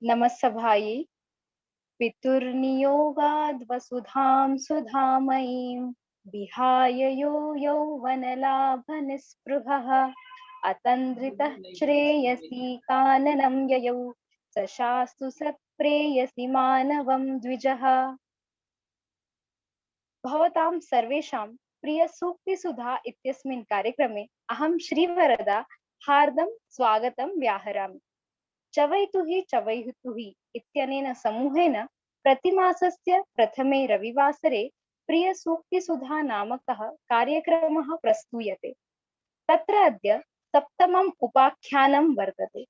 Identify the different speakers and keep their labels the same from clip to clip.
Speaker 1: नमस्सभायै पितुर्नियोगाद्वसुधां सुधामयीं विहाय यो यौवनलाभनिस्पृहः अतन्द्रितः श्रेयसी काननं ययौ सशास्तु सत्प्रेयसी मानवं द्विजः। भवतां सर्वेषां प्रिय सूक्तिसुधा इत्यस्मिन् कार्यक्रमे अहं श्रीवरदा हार्दं स्वागतं व्याहरामि। चवैतुहि इत्यनेन समूहेन प्रतिमासस्य प्रथमे रविवासरे प्रियसूक्तिसुधा नामकः कार्यक्रमः प्रस्तूयते। तत्र अद्य सप्तमम् उपाख्यानं वर्तते।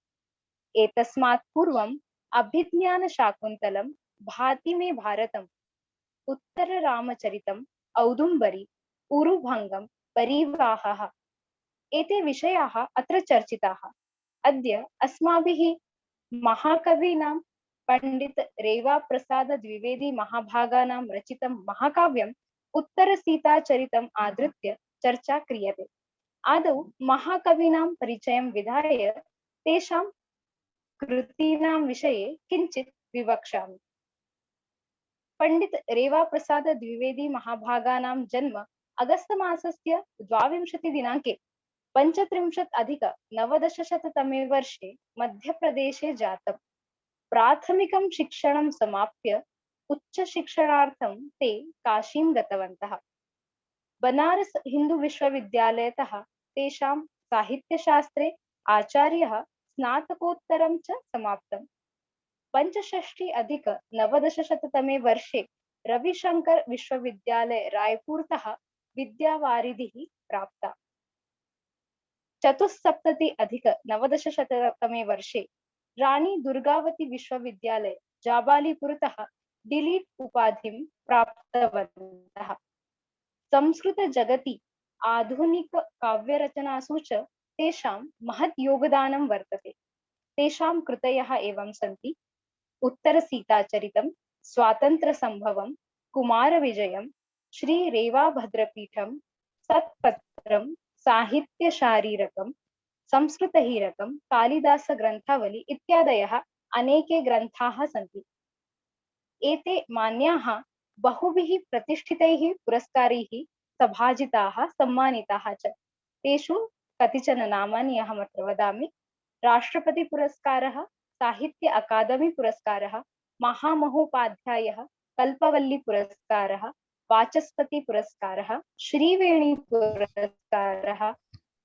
Speaker 1: एतस्मात् पूर्वम् अभिज्ञानशाकुन्तलं, भाति मे भारतम्, उत्तररामचरितम्, औदुम्बरी, उरुभङ्गं, परिवाहः एते विषयाः अत्र चर्चिताः। अद्य अस्माभिः महाकवीनां पंडित रेवा प्रसाद द्विवेदी महाभागानां रचितं महाकाव्यम् उत्तरसीताचरितम् आधृत्य चर्चा क्रियते। आदौ महाकवीनां परिचयं विधाय तेषां कृतीनां विषये किञ्चित् विवक्ष्यामि। पंडित रेवा प्रसाद द्विवेदी महाभागानां जन्म अगस्त मासस्य 22 दिनाङ्के 35+900 वर्षे मध्यप्रदेशे जातम्। प्राथमिकं शिक्षणं समाप्य उच्चशिक्षणार्थं ते काशीं गतवन्तः। बनारस हिंदू विश्वविद्यालयतः तेषां साहित्यशास्त्रे आचार्यः स्नातकोत्तरं च समाप्तम्। 65+900 वर्षे रविशंकर विश्वविद्यालय रायपुरतः विद्यावारिधिः प्राप्ता। 74+900 वर्षे रानी दुर्गावती विश्वविद्यालय जाबालीपुरतः डिलीट उपाधिं प्राप्तवन्तः। संस्कृत जगति आधुनिक काव्यरचनासु च तेषां महत् योगदानं वर्तते। तेषां कृतयः एवं सन्ति: उत्तरसीताचरितं, स्वातन्त्र्यसम्भवं, कुमारविजयं, श्रीरेवाभद्रपीठं, सत्पत्रं, साहित्यशारीरकं, संस्कृतहीरकं, कालिदासग्रन्थावली इत्यादयः अनेके ग्रन्थाः सन्ति। एते मान्याः बहुभिः प्रतिष्ठितैः पुरस्कारैः सभाजिताः, सम्मानिताः च। तेषु कतिचन नामानि अहमत्र वदामि। राष्ट्रपतिपुरस्कारः, साहित्य अकादमी पुरस्कारः, महामहोपाध्यायः कल्पवल्ली पुरस्कारः, वाचस्पतिपुरस्कारः, श्रीवेणीपुरस्कारः,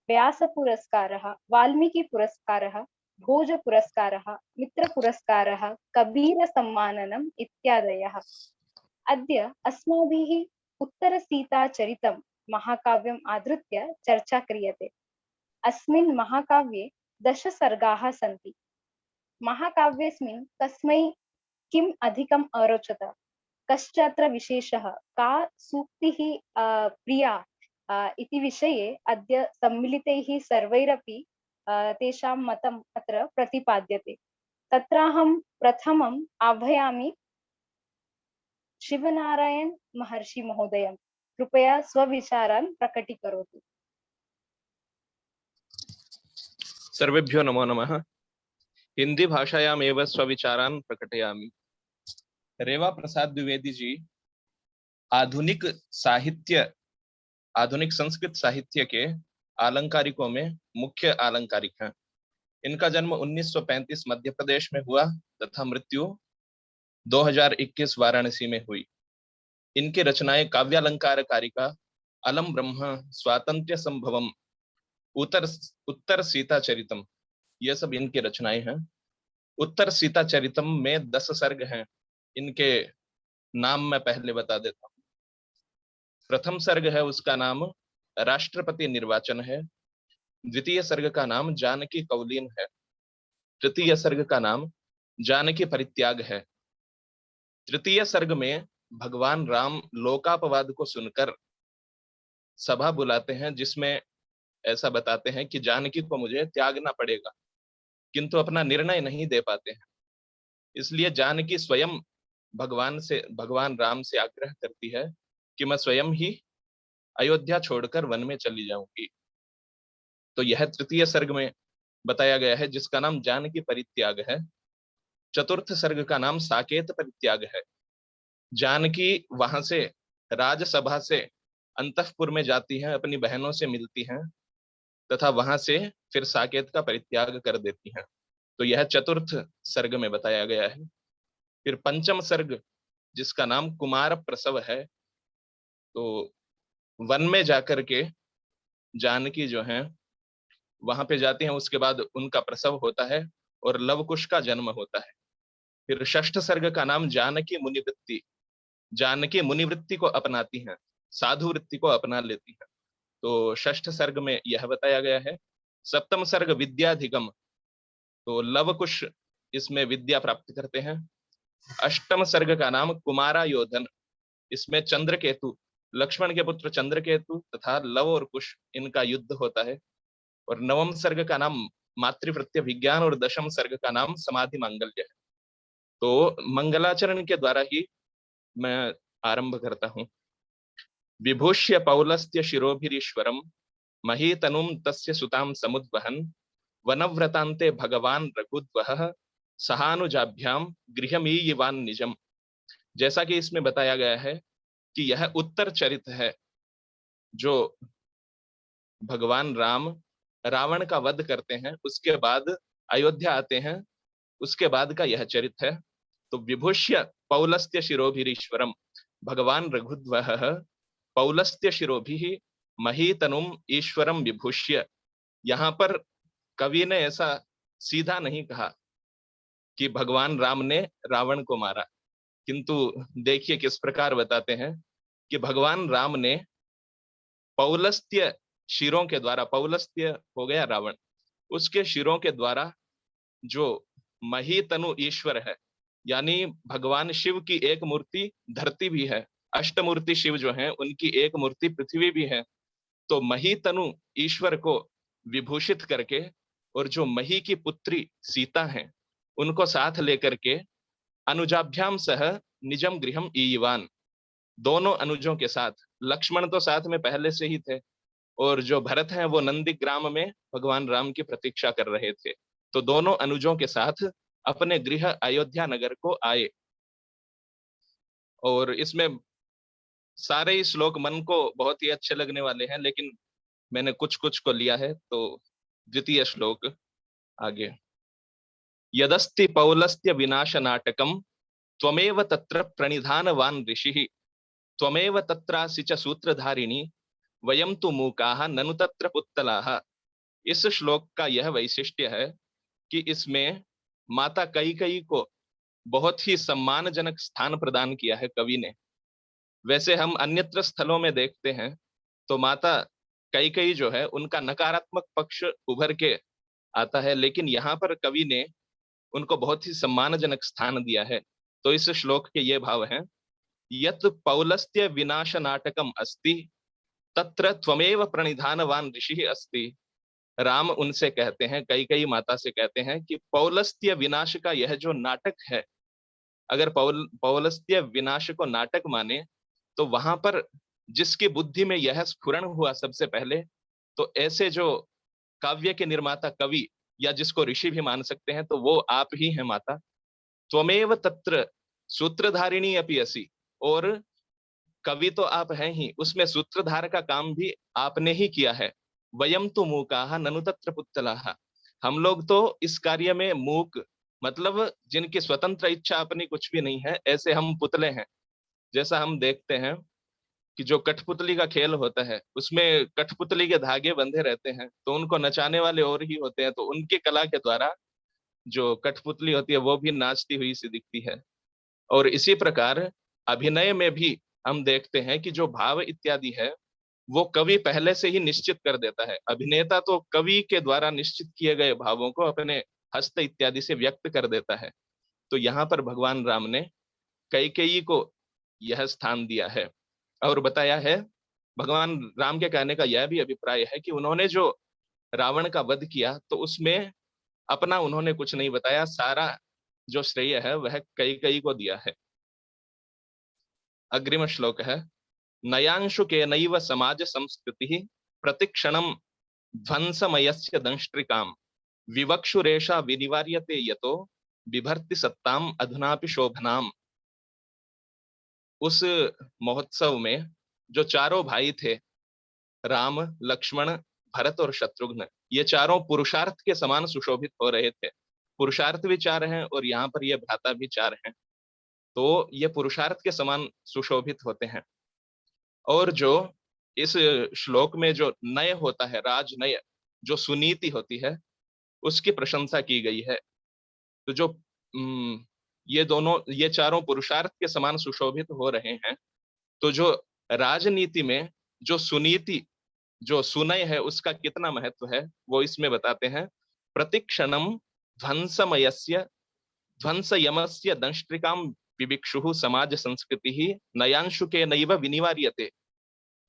Speaker 1: व्यासपुरस्कारः, वाल्मीकिपुरस्कारः, भोजपुरस्कारः, मित्रपुरस्कारः, कबीरसम्माननम् इत्यादयः। अद्य अस्माभिः उत्तरसीताचरितं महाकाव्यम् आधृत्य चर्चा क्रियते। अस्मिन् महाकाव्ये 10 सर्गाः सन्ति। महाकाव्येऽस्मिन् कस्मै किम् अधिकम् अरोचत, कश्चात्र विशेषः, का सूक्तिः प्रिया इति विषये अद्य सम्मिलितैः सर्वैरपि तेषां मतम् अत्र प्रतिपाद्यते। तत्राहं प्रथमम् आह्वयामि शिवनारायण महर्षि महोदयं। कृपया स्वविचारान् प्रकटीकरोतु।
Speaker 2: सर्वेभ्यो नमो नमः। हिंदी भाषायामेव स्वविचारान् प्रकटयामि। रेवा प्रसाद द्विवेदी जी आधुनिक संस्कृत साहित्य के आलंकारिकों में मुख्य आलंकारिक हैं। इनका जन्म 1935 मध्य प्रदेश में हुआ तथा मृत्यु 2021 वाराणसी में हुई। इनकी रचनाएं काव्यालंकार कारिका, अलम ब्रह्म, स्वातंत्र्य संभवम, उत्तर सीताचरितम, ये सब इनकी रचनाएं हैं। उत्तर सीताचरितम में 10 सर्ग हैं। इनके नाम मैं पहले बता देता हूँ। प्रथम सर्ग है, उसका नाम राष्ट्रपति निर्वाचन है। द्वितीय सर्ग का नाम जानकी कौलीन है। तृतीय सर्ग का नाम जानकी परित्याग है। तृतीय सर्ग में भगवान राम लोकापवाद को सुनकर सभा बुलाते हैं, जिसमें ऐसा बताते हैं कि जानकी को मुझे त्यागना पड़ेगा, किंतु अपना निर्णय नहीं दे पाते हैं। इसलिए जानकी स्वयं भगवान राम से आग्रह करती है कि मैं स्वयं ही अयोध्या छोड़कर वन में चली जाऊंगी। तो यह तृतीय सर्ग में बताया गया है, जिसका नाम जानकी परित्याग है। चतुर्थ सर्ग का नाम साकेत परित्याग है। जानकी वहां से राजसभा से अंतःपुर में जाती हैं, अपनी बहनों से मिलती हैं तथा वहां से फिर साकेत का परित्याग कर देती हैं। तो यह चतुर्थ सर्ग में बताया गया है। फिर पंचम सर्ग जिसका नाम कुमार प्रसव है, तो वन में जाकर के जानकी जो है वहां पे जाती हैं, उसके बाद उनका प्रसव होता है और लवकुश का जन्म होता है। फिर षष्ठ सर्ग का नाम जानकी मुनिवृत्ति, जानकी मुनिवृत्ति को अपनाती हैं, साधु वृत्ति को अपना लेती हैं। तो षष्ठ सर्ग में यह बताया गया है। सप्तम सर्ग विद्याधिगम, तो लवकुश इसमें विद्या प्राप्त करते हैं। अष्टम सर्ग का नाम कुमारा योधन, इसमें चंद्रकेतु, लक्ष्मण के पुत्र चंद्रकेतु तथा लव और कुश इनका युद्ध होता है। और नवम सर्ग का नाम मातृवृत्ति विज्ञान और दशम सर्ग का नाम समाधि मांगल्य है। तो मंगलाचरण के द्वारा ही मैं आरंभ करता हूं। विभूष्य पौलस्त्य शिरोभिरीश्वरम महीतनुम तस्य सुताम समुद्वहन वनव्रतांते भगवान रघुद्वह सहानुजाभ्याम गृहमीयवान निजम। जैसा कि इसमें बताया गया है कि यह उत्तर चरित है, जो भगवान राम रावण का वध करते हैं, उसके बाद अयोध्या आते हैं, उसके बाद का यह चरित है। तो विभूष्य पौलस्त्य शिरोभिरीश्वरम, भगवान रघुद्वह पौलस्त्य शिरोभि महीतनुम ईश्वरम विभूष्य। यहाँ पर कवि ने ऐसा सीधा नहीं कहा कि भगवान राम ने रावण को मारा, किंतु देखिए किस प्रकार बताते हैं कि भगवान राम ने पौलस्त्य शिरों के द्वारा, पौलस्त्य हो गया रावण, उसके शिरों के द्वारा जो महीतनु ईश्वर है, यानी भगवान शिव की एक मूर्ति धरती भी है, अष्टमूर्ति शिव जो हैं उनकी एक मूर्ति पृथ्वी भी है। तो महीतनु ईश्वर को विभूषित करके और जो मही की पुत्री सीता हैं उनको साथ लेकर के अनुजाभ्याम सह निजम गृहम ईयवान, दोनों अनुजों के साथ, लक्ष्मण तो साथ में पहले से ही थे और जो भरत हैं वो नंदीग्राम में भगवान राम की प्रतीक्षा कर रहे थे। तो दोनों अनुजों के साथ अपने गृह अयोध्या नगर को आए। और इसमें सारे ही श्लोक मन को बहुत ही अच्छे लगने वाले हैं, लेकिन मैंने कुछ कुछ को लिया है। तो द्वितीय श्लोक आगे, यदस्ति पौलस्त्य विनाश नाटकम त्वमेव तत्र प्रणिधानवान ऋषिः त्वमेव तत्रासि च सूत्रधारिणी वयम तु मूकाः ननु तत्र पुत्तलाः। इस श्लोक का यह वैशिष्ट्य है कि इसमें माता कैकेयी को बहुत ही सम्मानजनक स्थान प्रदान किया है कवि ने। वैसे हम अन्यत्र स्थलों में देखते हैं तो माता कैकेयी जो है उनका नकारात्मक पक्ष उभर के आता है, लेकिन यहाँ पर कवि ने उनको बहुत ही सम्मानजनक स्थान दिया है। तो इस श्लोक के ये भाव हैं, यत् पौलस्त्य विनाश नाटकम अस्ति तत्र त्वमेव प्रणिधानवान ऋषिः अस्ति। राम उनसे कहते हैं, कैकेयी माता से कहते हैं कि पौलस्त्य विनाश का यह जो नाटक है, अगर पौलस्त्य विनाश को नाटक माने तो वहां पर जिसकी बुद्धि में यह स्फुरण हुआ सबसे पहले, तो ऐसे जो काव्य के निर्माता कवि या जिसको ऋषि भी मान सकते हैं, तो वो आप ही हैं माता। त्वमेव तत्र सूत्रधारिणी अपि असि, और कवि तो आप हैं ही, उसमें सूत्रधार का काम भी आपने ही किया है। वयम तो मूकाः ननु तत्र पुत्तलाः, हम लोग तो इस कार्य में मूक, मतलब जिनकी स्वतंत्र इच्छा अपनी कुछ भी नहीं है, ऐसे हम पुतले हैं। जैसा हम देखते हैं कि जो कठपुतली का खेल होता है उसमें कठपुतली के धागे बंधे रहते हैं, तो उनको नचाने वाले और ही होते हैं, तो उनकी कला के द्वारा जो कठपुतली होती है वो भी नाचती हुई सी दिखती है। और इसी प्रकार अभिनय में भी हम देखते हैं कि जो भाव इत्यादि है वो कवि पहले से ही निश्चित कर देता है। अभिनेता तो कवि के द्वारा निश्चित किए गए भावों को अपने हस्त इत्यादि से व्यक्त कर देता है। तो यहाँ पर भगवान राम ने कैकेयी को यह स्थान दिया है। और बताया है, भगवान राम के कहने का यह भी अभिप्राय है कि उन्होंने जो रावण का वध किया तो उसमें अपना उन्होंने कुछ नहीं बताया, सारा जो श्रेय है वह कैकेयी को दिया है। अग्रिम श्लोक है, नयांशु के नैव समाज संस्कृति प्रतिक्षणम ध्वंसमयस्य दंष्ट्रिकाम विवक्षुरेषा विनिवार्यते यतो बिभर्ति सत्ताम अधुनापि शोभनाम। उस महोत्सव में जो चारों भाई थे, राम, लक्ष्मण, भरत और शत्रुघ्न, ये चारों पुरुषार्थ के समान सुशोभित हो रहे थे। पुरुषार्थ भी चार हैं और यहाँ पर ये भ्राता भी चार हैं, तो ये पुरुषार्थ के समान सुशोभित होते हैं। और जो इस श्लोक में जो नय होता है, राजनय, जो सुनीति होती है, उसकी प्रशंसा की गई है। तो जो ये चारों पुरुषार्थ के समान सुशोभित हो रहे हैं, तो जो राजनीति में जो सुनीति, जो सुनय है, उसका कितना महत्व है वो इसमें बताते हैं। प्रतिक्षणम ध्वंसमयस्य ध्वंसयमस्य दंष्ट्रिकाम विभिक्षुः समाज संस्कृति ही नयांशु के नैव विनिवार्यते।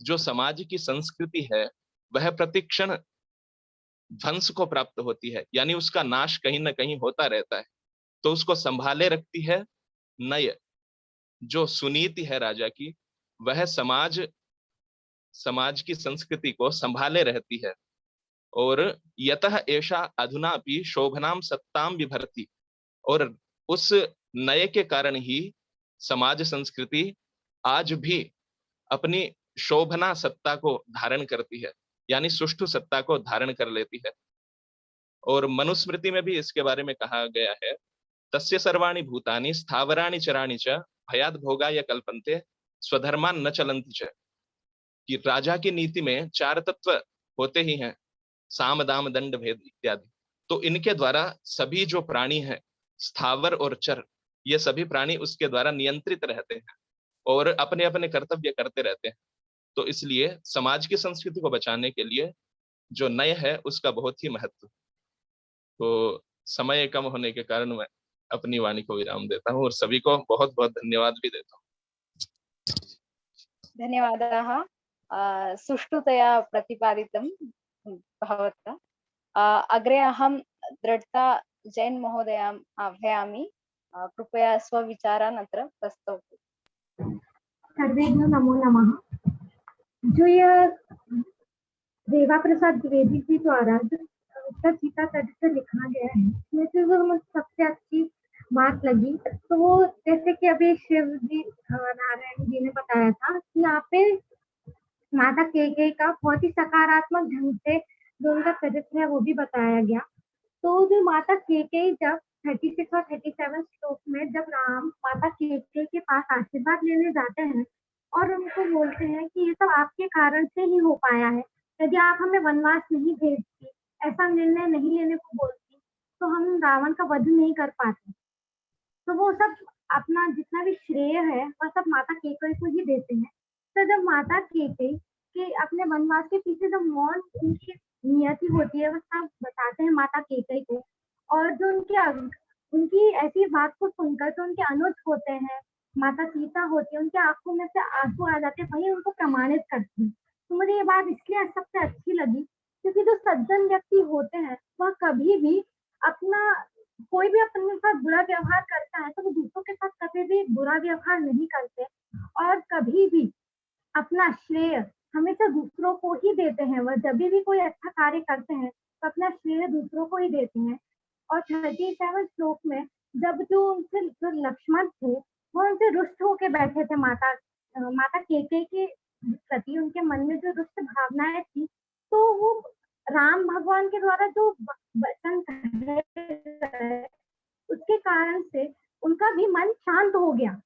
Speaker 2: जो समाज की संस्कृति है वह प्रतिक्षण ध्वंस को प्राप्त होती है, यानी उसका नाश कहीं ना कहीं होता रहता है, तो उसको संभाले रखती है नय। जो सुनीति है राजा की, वह समाज की संस्कृति को संभाले रहती है। और यतः एषा अधुनापि शोभनाम सत्ताम विभर्ति, और उस नय के कारण ही समाज संस्कृति आज भी अपनी शोभना सत्ता को धारण करती है, यानी सुष्ठु सत्ता को धारण कर लेती है। और मनुस्मृति में भी इसके बारे में कहा गया है, तस्य सर्वाणि भूतानि स्थावराणि चराणि च भयाद भोगाय कल्पन्ते स्वधर्मान न चलन्ति च। कि राजा की नीति में चार तत्व होते ही हैं, साम दाम दंड भेद इत्यादि। तो इनके द्वारा सभी जो प्राणी हैं, स्थावर और चर, ये सभी प्राणी उसके द्वारा नियंत्रित रहते हैं और अपने अपने कर्तव्य करते रहते हैं। तो इसलिए समाज की संस्कृति को बचाने के लिए जो नय है उसका बहुत ही महत्व। तो समय कम होने के कारण मैं अपनी वाणी को विराम देता हूँ और सभी को बहुत बहुत धन्यवाद भी देता हूँ।
Speaker 1: धन्यवादाः। सुष्ठुतया प्रतिपादितं भवता। अग्रे अहं दृढता जैन महोदयाम् आह्वयामि, कृपया स्वविचारान् अत्र प्रस्तौतु।
Speaker 3: सर्वेभ्यो नमो नमः। जो यह रेवा प्रसाद द्विवेदी जी द्वारा जो गीता चरित्र लिखा गया है, इसमें से जो मुझे सबसे अच्छी बात लगी, तो वो जैसे कि अभी शिव जी नारायण जी ने बताया था कि यहाँ पे माता केकई का बहुत ही सकारात्मक ढंग से जो उनका चरित्र है वो भी बताया गया। तो जो माता केकई जब 36 और 37 श्लोक में जब राम माता केकई के पास आशीर्वाद लेने जाते हैं और उनको बोलते हैं कि ये सब आपके कारण से ही हो पाया है, यदि आप हमें वनवास नहीं भेजती, ऐसा निर्णय नहीं लेने को बोलती, तो हम रावण का वध नहीं कर पाते। तो वो सब अपना जितना भी श्रेय है वह सब माता केकई को ही देते हैं। तो जब माता केकई के अपने वनवास के पीछे जो मौन उनकी नियति होती है, वो सब बताते हैं माता केकई को। और जो उनकी ऐसी बात को सुनकर जो उनके अनुज होते हैं, माता सीता होती है, उनकी आंखों में से आंसू आ जाते हैं, वही उनको प्रमाणित करती है। तो मुझे ये बात इसलिए सबसे अच्छी लगी क्योंकि जो सज्जन व्यक्ति होते हैं वह कभी भी अपना कोई भी अपने साथ बुरा व्यवहार करता है तो वो दूसरों के साथ कभी भी बुरा व्यवहार नहीं करते और कभी भी अपना श्रेय हमेशा दूसरों को ही देते हैं। वह जब भी कोई अच्छा कार्य करते हैं तो अपना श्रेय दूसरों को ही देते हैं। और 37 श्लोक में जब जो उनसे जो लक्ष्मण थे वो उनसे रुष्ट होके बैठे थे माता केकई के प्रति, उनके मन में जो रुष्ट भावनाएं थी, तो वो राम भगवान के द्वारा जो वचन कहे उसके कारण से उनका भी मन शांत हो गया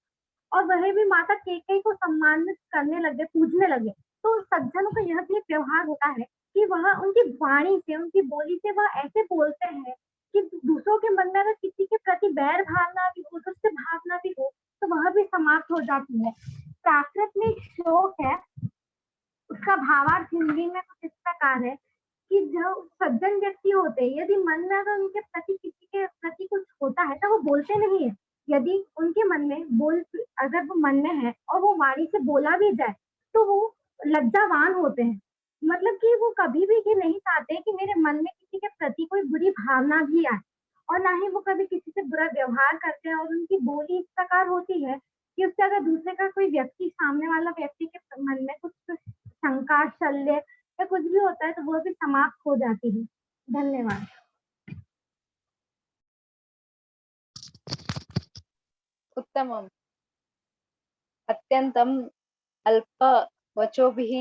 Speaker 3: और वह भी माता केकई को सम्मानित करने लगे, पूजने लगे। तो सज्जनों का यह भी व्यवहार होता है कि वह उनकी वाणी से, उनकी बोली से वह ऐसे बोलते हैं कि दूसरों के मन में अगर किसी के प्रति बैर भावना भी हो, दुष्ट भावना भी हो, तो वह भी समाप्त हो जाती है। प्राकृत में एक श्लोक है, उसका भावार्थ हिंदी में कुछ इस प्रकार है कि जो सज्जन व्यक्ति होते हैं, यदि मन में अगर उनके प्रति किसी के प्रति कुछ होता है तो वो बोलते नहीं है। यदि उनके मन में अगर वो मन में है और वो वाणी से बोला भी जाए तो वो लज्जावान होते हैं। मतलब कि वो कभी भी ये नहीं चाहते कि मेरे मन में किसी के प्रति कोई बुरी भावना भी आए, और ना ही वो कभी किसी से बुरा व्यवहार करते हैं। और उनकी बोली इस प्रकार होती है कि उससे अगर दूसरे का कोई व्यक्ति, सामने वाला व्यक्ति के मन में कुछ शंका, शल्य या कुछ भी होता है तो वो भी समाप्त हो जाती है। धन्यवाद।
Speaker 1: उत्तमम्। अत्यन्तम् अल्पवचोभिः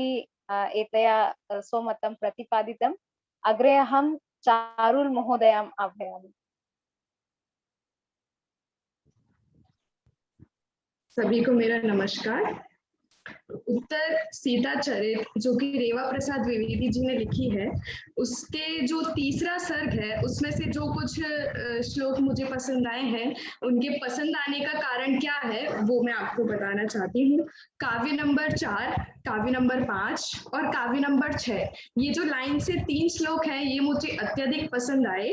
Speaker 1: एतया स्वमतं प्रतिपादितम्। अग्रे अहं चारुल महोदयाम् आह्वयामि।
Speaker 4: सभी को मेरा नमस्कार। उत्तर सीता चरित जो कि रेवा प्रसाद द्विवेदी जी ने लिखी है, उसके जो तीसरा सर्ग है उसमें से जो कुछ श्लोक मुझे पसंद आए हैं, उनके पसंद आने का कारण क्या है वो मैं आपको बताना चाहती हूँ। काव्य नंबर 4, काव्य नंबर 5 और काव्य नंबर 6, ये जो लाइन से 3 श्लोक है ये मुझे अत्यधिक पसंद आए।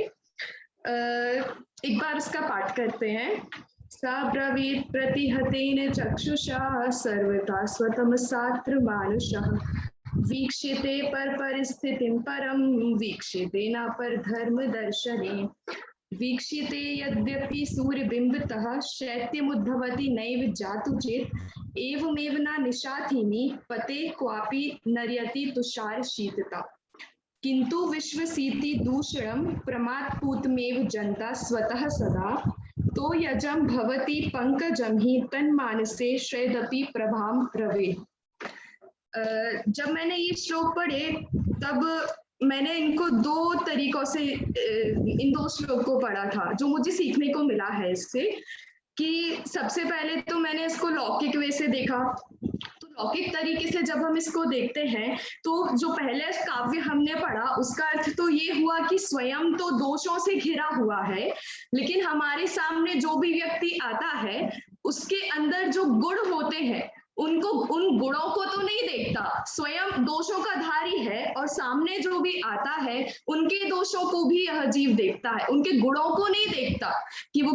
Speaker 4: एक बार इसका पाठ करते हैं। साब्रवीत प्रतिहतेन चक्षुषा सर्वथा स्वतमसात्र मानुषः वीक्षिते पर परिस्थितिं परं वीक्षिते न पर धर्म दर्शने वीक्षिते यद्यपि सूर्यबिंबतः शैत्यमुद्भवति नैव जातु चेत् एवमेव न निशाथिनी पते क्वापि नर्यति तुषार शीतता किंतु विश्वसीति दूषणं प्रमादपूतमेव जनता स्वतः सदा तो यजम भवति पंकजम ही तन्मानसे श्रेदपि प्रभाम रवे। जब मैंने ये श्लोक पढ़े तब मैंने इनको 2 तरीकों से इन 2 श्लोक को पढ़ा था। जो मुझे सीखने को मिला है इससे कि सबसे पहले तो मैंने इसको लौकिक वे से देखा। तो लौकिक तरीके से जब हम इसको देखते हैं तो जो पहले काव्य हमने पढ़ा उसका अर्थ तो ये हुआ कि स्वयं तो दोषों से घिरा हुआ है, लेकिन हमारे सामने जो भी व्यक्ति आता है उसके अंदर जो गुण होते हैं उनको, उन गुणों को तो नहीं देखता, स्वयं दोषों का धारी है और सामने जो भी आता है उनके दोषों को भी यह जीव देखता है, उनके गुणों को नहीं देखता कि वो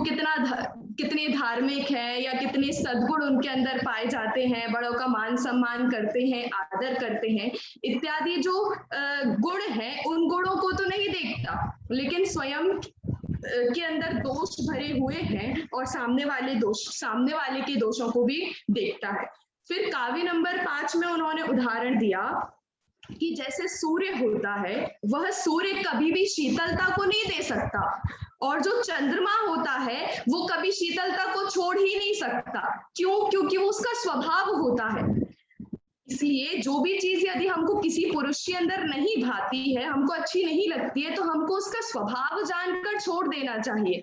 Speaker 4: कितने धार्मिक है या कितने सद्गुण उनके अंदर पाए जाते हैं, बड़ों का मान सम्मान करते हैं, आदर करते हैं इत्यादि जो गुण है उन गुणों को तो नहीं देखता, लेकिन स्वयं के अंदर दोष भरे हुए हैं और सामने वाले के दोषों को भी देखता है। फिर काव्य नंबर 5 में उन्होंने उदाहरण दिया कि जैसे सूर्य होता है वह सूर्य कभी भी शीतलता को नहीं दे सकता और जो चंद्रमा होता है वो कभी शीतलता को छोड़ ही नहीं सकता। क्यों? क्योंकि वो उसका स्वभाव होता है। इसलिए जो भी चीज यदि हमको किसी पुरुष के अंदर नहीं भाती है, हमको अच्छी नहीं लगती है, तो हमको उसका स्वभाव जानकर छोड़ देना चाहिए।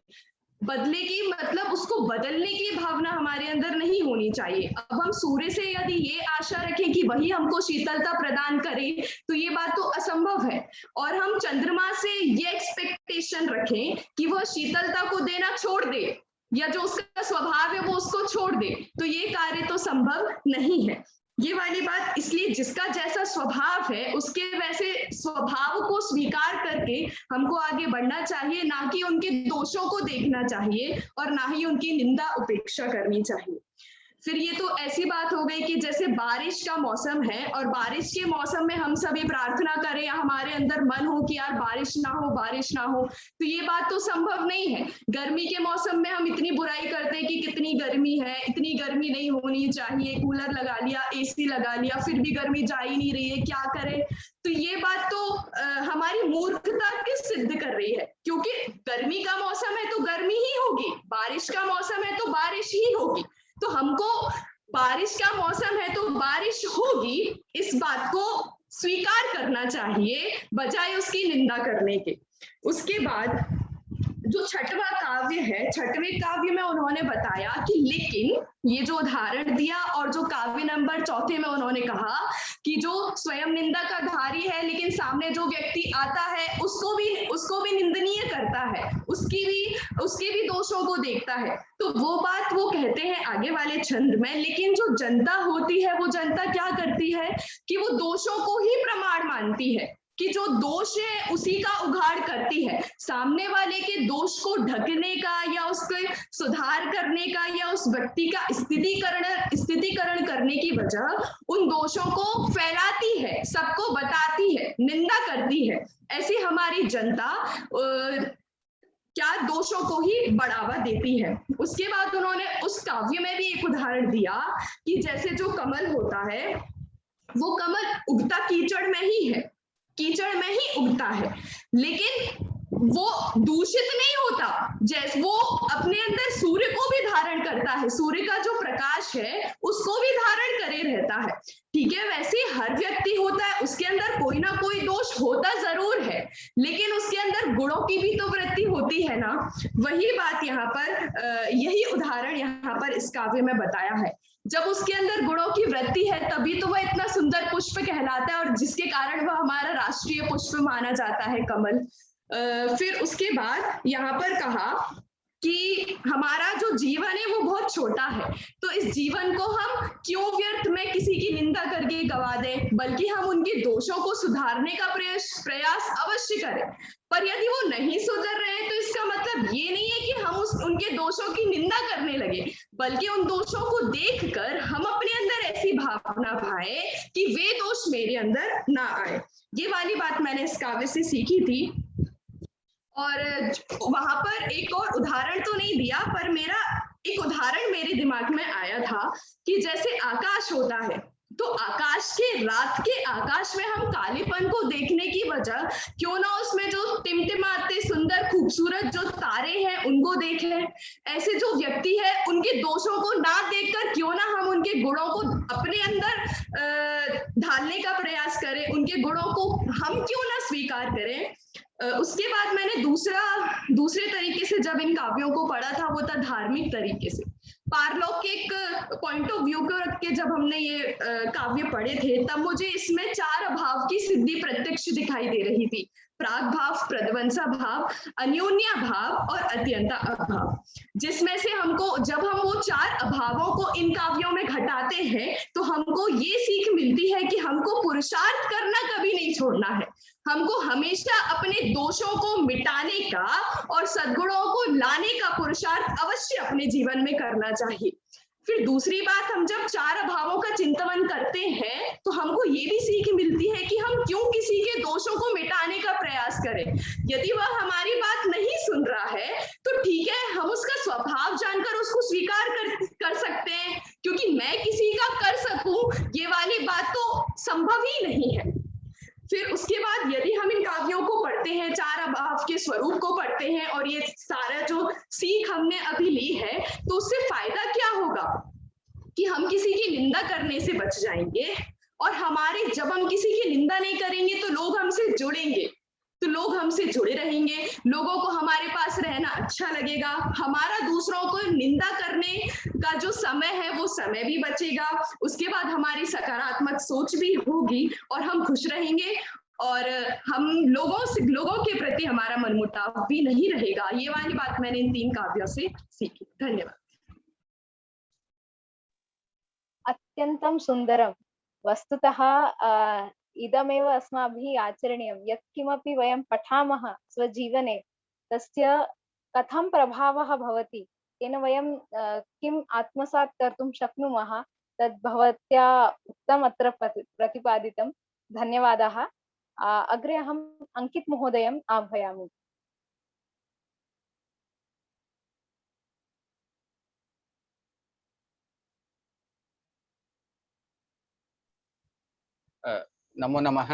Speaker 4: बदले की मतलब उसको बदलने की भावना हमारे अंदर नहीं होनी चाहिए। अब हम सूर्य से यदि ये आशा रखें कि वही हमको शीतलता प्रदान करे तो ये बात तो असंभव है, और हम चंद्रमा से ये एक्सपेक्टेशन रखें कि वह शीतलता को देना छोड़ दे या जो उसका स्वभाव है वो उसको छोड़ दे, तो ये कार्य तो संभव नहीं है। ये वाली बात इसलिए जिसका जैसा स्वभाव है उसके वैसे स्वभाव को स्वीकार करके हमको आगे बढ़ना चाहिए, ना कि उनके दोषों को देखना चाहिए और ना ही उनकी निंदा उपेक्षा करनी चाहिए। फिर ये तो ऐसी बात हो गई कि जैसे बारिश का मौसम है और बारिश के मौसम में हम सभी प्रार्थना करें या हमारे अंदर मन हो कि यार बारिश ना हो, बारिश ना हो, तो ये बात तो संभव नहीं है। गर्मी के मौसम में हम इतनी बुराई करते हैं कि कितनी गर्मी है, इतनी गर्मी नहीं होनी चाहिए, कूलर लगा लिया, एसी लगा लिया, फिर भी गर्मी जा ही नहीं रही है, क्या करें। तो ये बात तो हमारी मूर्खता की सिद्ध कर रही है, क्योंकि गर्मी का मौसम है तो गर्मी ही होगी, बारिश का मौसम है तो बारिश ही होगी। तो हमको बारिश का मौसम है तो बारिश होगी इस बात को स्वीकार करना चाहिए बजाय उसकी निंदा करने के। उसके बाद जो 6वां काव्य है, 6वें काव्य में उन्होंने बताया कि लेकिन ये जो उदाहरण दिया और जो काव्य नंबर 4 में उन्होंने कहा कि जो स्वयं निंदा का धारी है लेकिन सामने जो व्यक्ति आता है उसको भी निंदनीय करता है, उसके भी दोषों को देखता है, तो वो बात वो कहते हैं आगे वाले छंद में। लेकिन जो जनता होती है वो जनता क्या करती है कि वो दोषों को ही प्रमाण मानती है, कि जो दोष है उसी का उघाड़ करती है। सामने वाले के दोष को ढकने का या उसके सुधार करने का या उस व्यक्ति का स्थितिकरण करने की बजाय उन दोषों को फैलाती है, सबको बताती है, निंदा करती है। ऐसी हमारी जनता क्या दोषों को ही बढ़ावा देती है। उसके बाद उन्होंने उस काव्य में भी एक उदाहरण दिया कि जैसे जो कमल होता है वो कमल उगता कीचड़ में ही है, कीचड़ में ही उगता है, लेकिन वो दूषित नहीं होता, जैसे वो अपने अंदर सूर्य को भी धारण करता है, सूर्य का जो प्रकाश है उसको भी धारण करे रहता है, ठीक है। वैसे हर व्यक्ति होता है, उसके अंदर कोई ना कोई दोष होता जरूर है, लेकिन उसके अंदर गुणों की भी तो वृत्ति होती है ना। वही बात यहाँ पर यही उदाहरण यहाँ पर इस काव्य में बताया है। जब उसके अंदर गुणों की वृत्ति है तभी तो वह इतना सुंदर पुष्प कहलाता है, और जिसके कारण वह हमारा राष्ट्रीय पुष्प माना जाता है, कमल। फिर उसके बाद यहाँ पर कहा कि हमारा जो जीवन है वो बहुत छोटा है, तो इस जीवन को हम क्यों व्यर्थ में किसी की निंदा करके गवा दें, बल्कि हम उनके दोषों को सुधारने का प्रयास अवश्य करें। पर यदि वो नहीं सुधर रहे हैं तो इसका मतलब ये नहीं है कि हम उनके दोषों की निंदा करने लगे, बल्कि उन दोषों को देखकर हम अपने अंदर ऐसी भावना पाए कि वे दोष मेरे अंदर ना आए। ये वाली बात मैंने इस काव्य से सीखी थी। और वहां पर एक और उदाहरण तो नहीं दिया, पर मेरा एक उदाहरण मेरे दिमाग में आया था कि जैसे आकाश होता है, तो आकाश के रात के आकाश में हम कालेपन को देखने की वजह क्यों ना उसमें जो टिमटिमाते सुंदर खूबसूरत जो तारे हैं उनको देखें। ऐसे जो व्यक्ति है उनके दोषों को ना देखकर क्यों ना हम उनके गुणों को अपने अंदर ढालने का प्रयास करें, उनके गुणों को हम क्यों ना स्वीकार करें। उसके बाद मैंने दूसरे तरीके से जब इन काव्यों को पढ़ा था, वो था धार्मिक तरीके से, पारलौकिक पॉइंट ऑफ व्यू को रख के जब हमने ये काव्य पढ़े थे, तब मुझे इसमें 4 अभाव की सिद्धि प्रत्यक्ष दिखाई दे रही थी। प्राग भाव, प्रध्वंसा भाव, अन्योन्या भाव और अत्यंता अभाव, जिसमें से हमको जब हम वो 4 अभावों को इन काव्यों में घटाते हैं तो हमको ये सीख मिलती है कि हमको पुरुषार्थ करना कभी नहीं छोड़ना है, हमको हमेशा अपने दोषों को मिटाने का और सद्गुणों को लाने का पुरुषार्थ अवश्य अपने जीवन में करना चाहिए। फिर दूसरी बात, हम जब 4 अभावों का चिंतन करते हैं तो हमको ये भी सीख मिलती है कि हम क्यों किसी के दोषों को मिटाने का प्रयास करें। यदि वह हमारी बात नहीं सुन रहा है तो ठीक है, हम उसका स्वभाव जानकर उसको स्वीकार कर सकते हैं, क्योंकि मैं किसी का कर सकूं ये वाली बात तो संभव ही नहीं है। फिर उसके बाद यदि हम इन काव्यों को पढ़ते हैं, 4 अभाव के स्वरूप को पढ़ते हैं और ये सारा जो सीख हमने अभी ली है, तो उससे फायदा क्या होगा कि हम किसी की निंदा करने से बच जाएंगे, और जब हम किसी की निंदा नहीं करेंगे तो लोग हमसे जुड़ेंगे, तो लोग हमसे जुड़े रहेंगे, लोगों को हमारे पास रहना अच्छा लगेगा, हमारा दूसरों को निंदा करने का जो समय है वो समय भी बचेगा, उसके बाद हमारी सकारात्मक सोच भी होगी और हम खुश रहेंगे, और हम लोगों के प्रति हमारा मनमुटाव भी नहीं रहेगा। ये वाली बात मैंने इन 3 काव्यों से सीखी। धन्यवाद।
Speaker 1: अत्यन्तं सुन्दरं। वस्तुतः इदमेव अस्माभिः आचरणीयं। यत्किमपि वयं पठामः स्वजीवने तस्य कथं प्रभावः भवति, तेन वयं किम् आत्मसात् कर्तुं शक्नुमः, तद् भवत्या उक्तम् अत्र प्रतिपादितं। धन्यवादाः। अग्रे अहम् अंकित महोदयम् आह्वयामि।
Speaker 5: नमो नमः।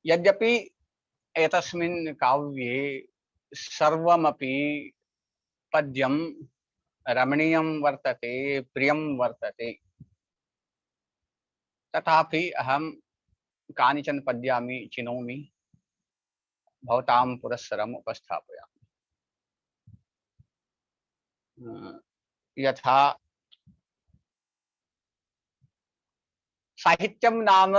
Speaker 5: यद्यपि एतस्मिन् काव्ये सर्वमपि पद्यं रमणीयं वर्तते, प्रियं वर्तते, तथापि अहं कानिचन पद्यानि चिनोमि, भवतां पुरस्सरम् उपस्थापयामि। यथा साहित्यं नाम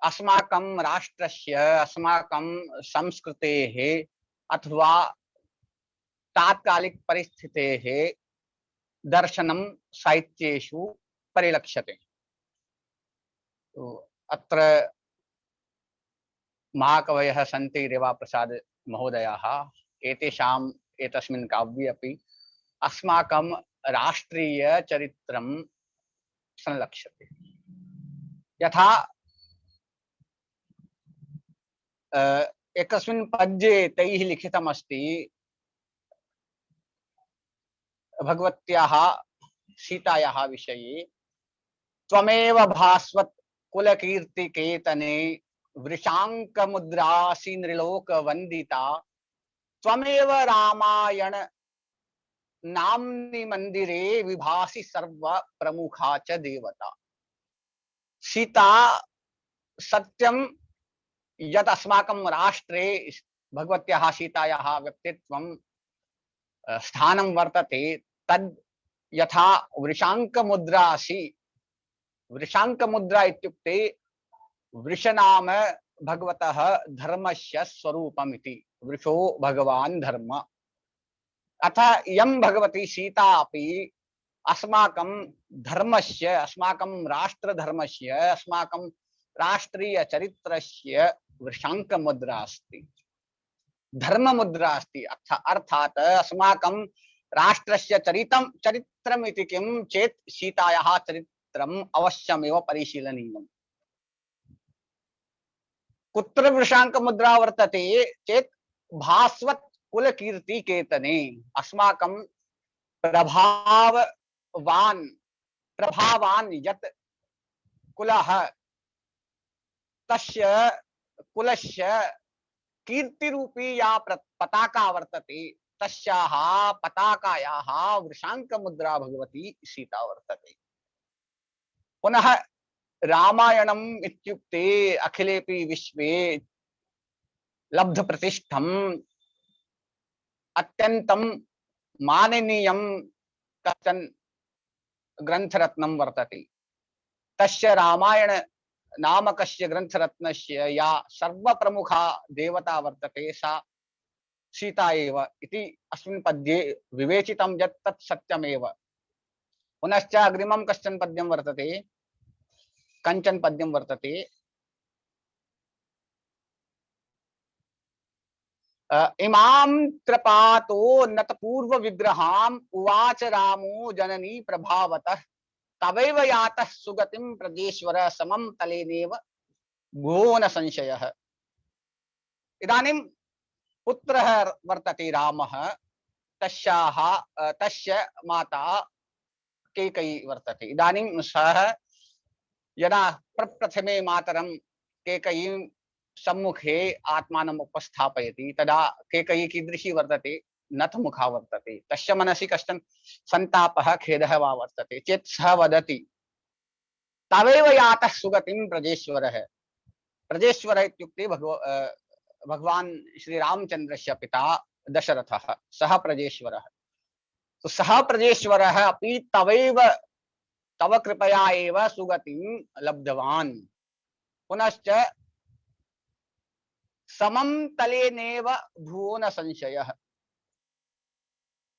Speaker 5: अस्माकं राष्ट्रस्य, अस्माकं संस्कृतेः अथवा तात्कालिक परिस्थितेः दर्शनं साहित्येषु परिलक्ष्यते। तो अत्र महाकवयः सन्ति रेवाप्रसाद महोदयाः, एतस्मिन् काव्ये अपि अस्माकं राष्ट्रीयचरित्रं संलक्ष्यते। यथा एकस्मिन् पद्ये तैः लिखितमस्ति, भगवत्याः सीतायाः विषये, त्वमेव भास्वत् कुलकीर्तिकेतने वृषांक मुद्रासी नृलोक वंदिता त्वमेव रामायण नाम्नि मंदिरे विभासि सर्व प्रमुखा च देवता। सीता सत्यम यत् अस्माकं राष्ट्रे भगवत्याः सीतायाः व्यक्तित्वं स्थानं वर्तते तद् यथा वृषांक मुद्रा अस्ति। वृषांक मुद्रा इत्युक्ते वृष नाम भगवतः धर्मस्य स्वरूपमिति। वृषो भगवान् धर्म। अथ यं भगवती सीता अपि अस्माकं धर्मस्य, अस्माकं राष्ट्रधर्मस्य, अस्माकं राष्ट्रीय चरित्रस्य वृषांक मुद्रा अस्ति, धर्म मुद्रा अस्ति। अर्थात अस्माकं राष्ट्रस्य चरित्रमिति किं चेत् सीतायाः चरित्रम् अवश्यमेव परिशीलनीयम्। कुत्र वृषांक मुद्रा वर्तते चेत् भास्वत् कुल कीर्ति केतने। अस्माकं प्रभावान यत् कुलः तस्य कुलस्य कीर्तिरूपी या पताका वर्तते तस्याः पताकायाः वृषांक मुद्रा भगवती सीता वर्तते। पुनः रामायणम् इत्युक्ते अखिलेपि विश्वे लब्ध प्रतिष्ठम् अत्यन्तं माननीयं कश्चन ग्रंथरत्नं वर्तते। तस्य रामायण नामकस्य ग्रंथरत्नस्य या सर्वप्रमुखा देवता वर्तते सा सीता एव इति अस्मिन् पद्ये विवेचितं यत् तत् सत्यमेव। पुनश्च अग्रिमं कश्चन पद्यं वर्तते, कंचन पद्यं वर्तते। इमां त्रपातो नतपूर्व विग्रहां उवाच रामो जननी प्रभावतः तवैव यातः सुगतिं प्रजेश्वर समं तलेनेव भुवो न संशयः। इदानीं पुत्रः वर्तते रामः, तस्य माता कैकेयी वर्तते। इदानीं सः यदा प्रप्रथमे मातरं कैकेयीं सम्मुखे आत्मानम् उपस्थापयति तदा कैकेयी कीदृशी वर्तते, नतमुखा वर्तते। तस्य मनसि कश्चन संतापः खेदः वा वर्तते चेत् सः वदति तवेव यातः सुगतिं प्रजेश्वरः। प्रजेश्वरः इत्युक्ते भगवान् श्री रामचन्द्रस्य पिता दशरथः, सः प्रजेश्वरः। तो सः प्रजेश्वरः अपि तव कृपया एव सुगतिं लब्धवान्। पुनश्च समं तलेनेव भुवो न संशयः।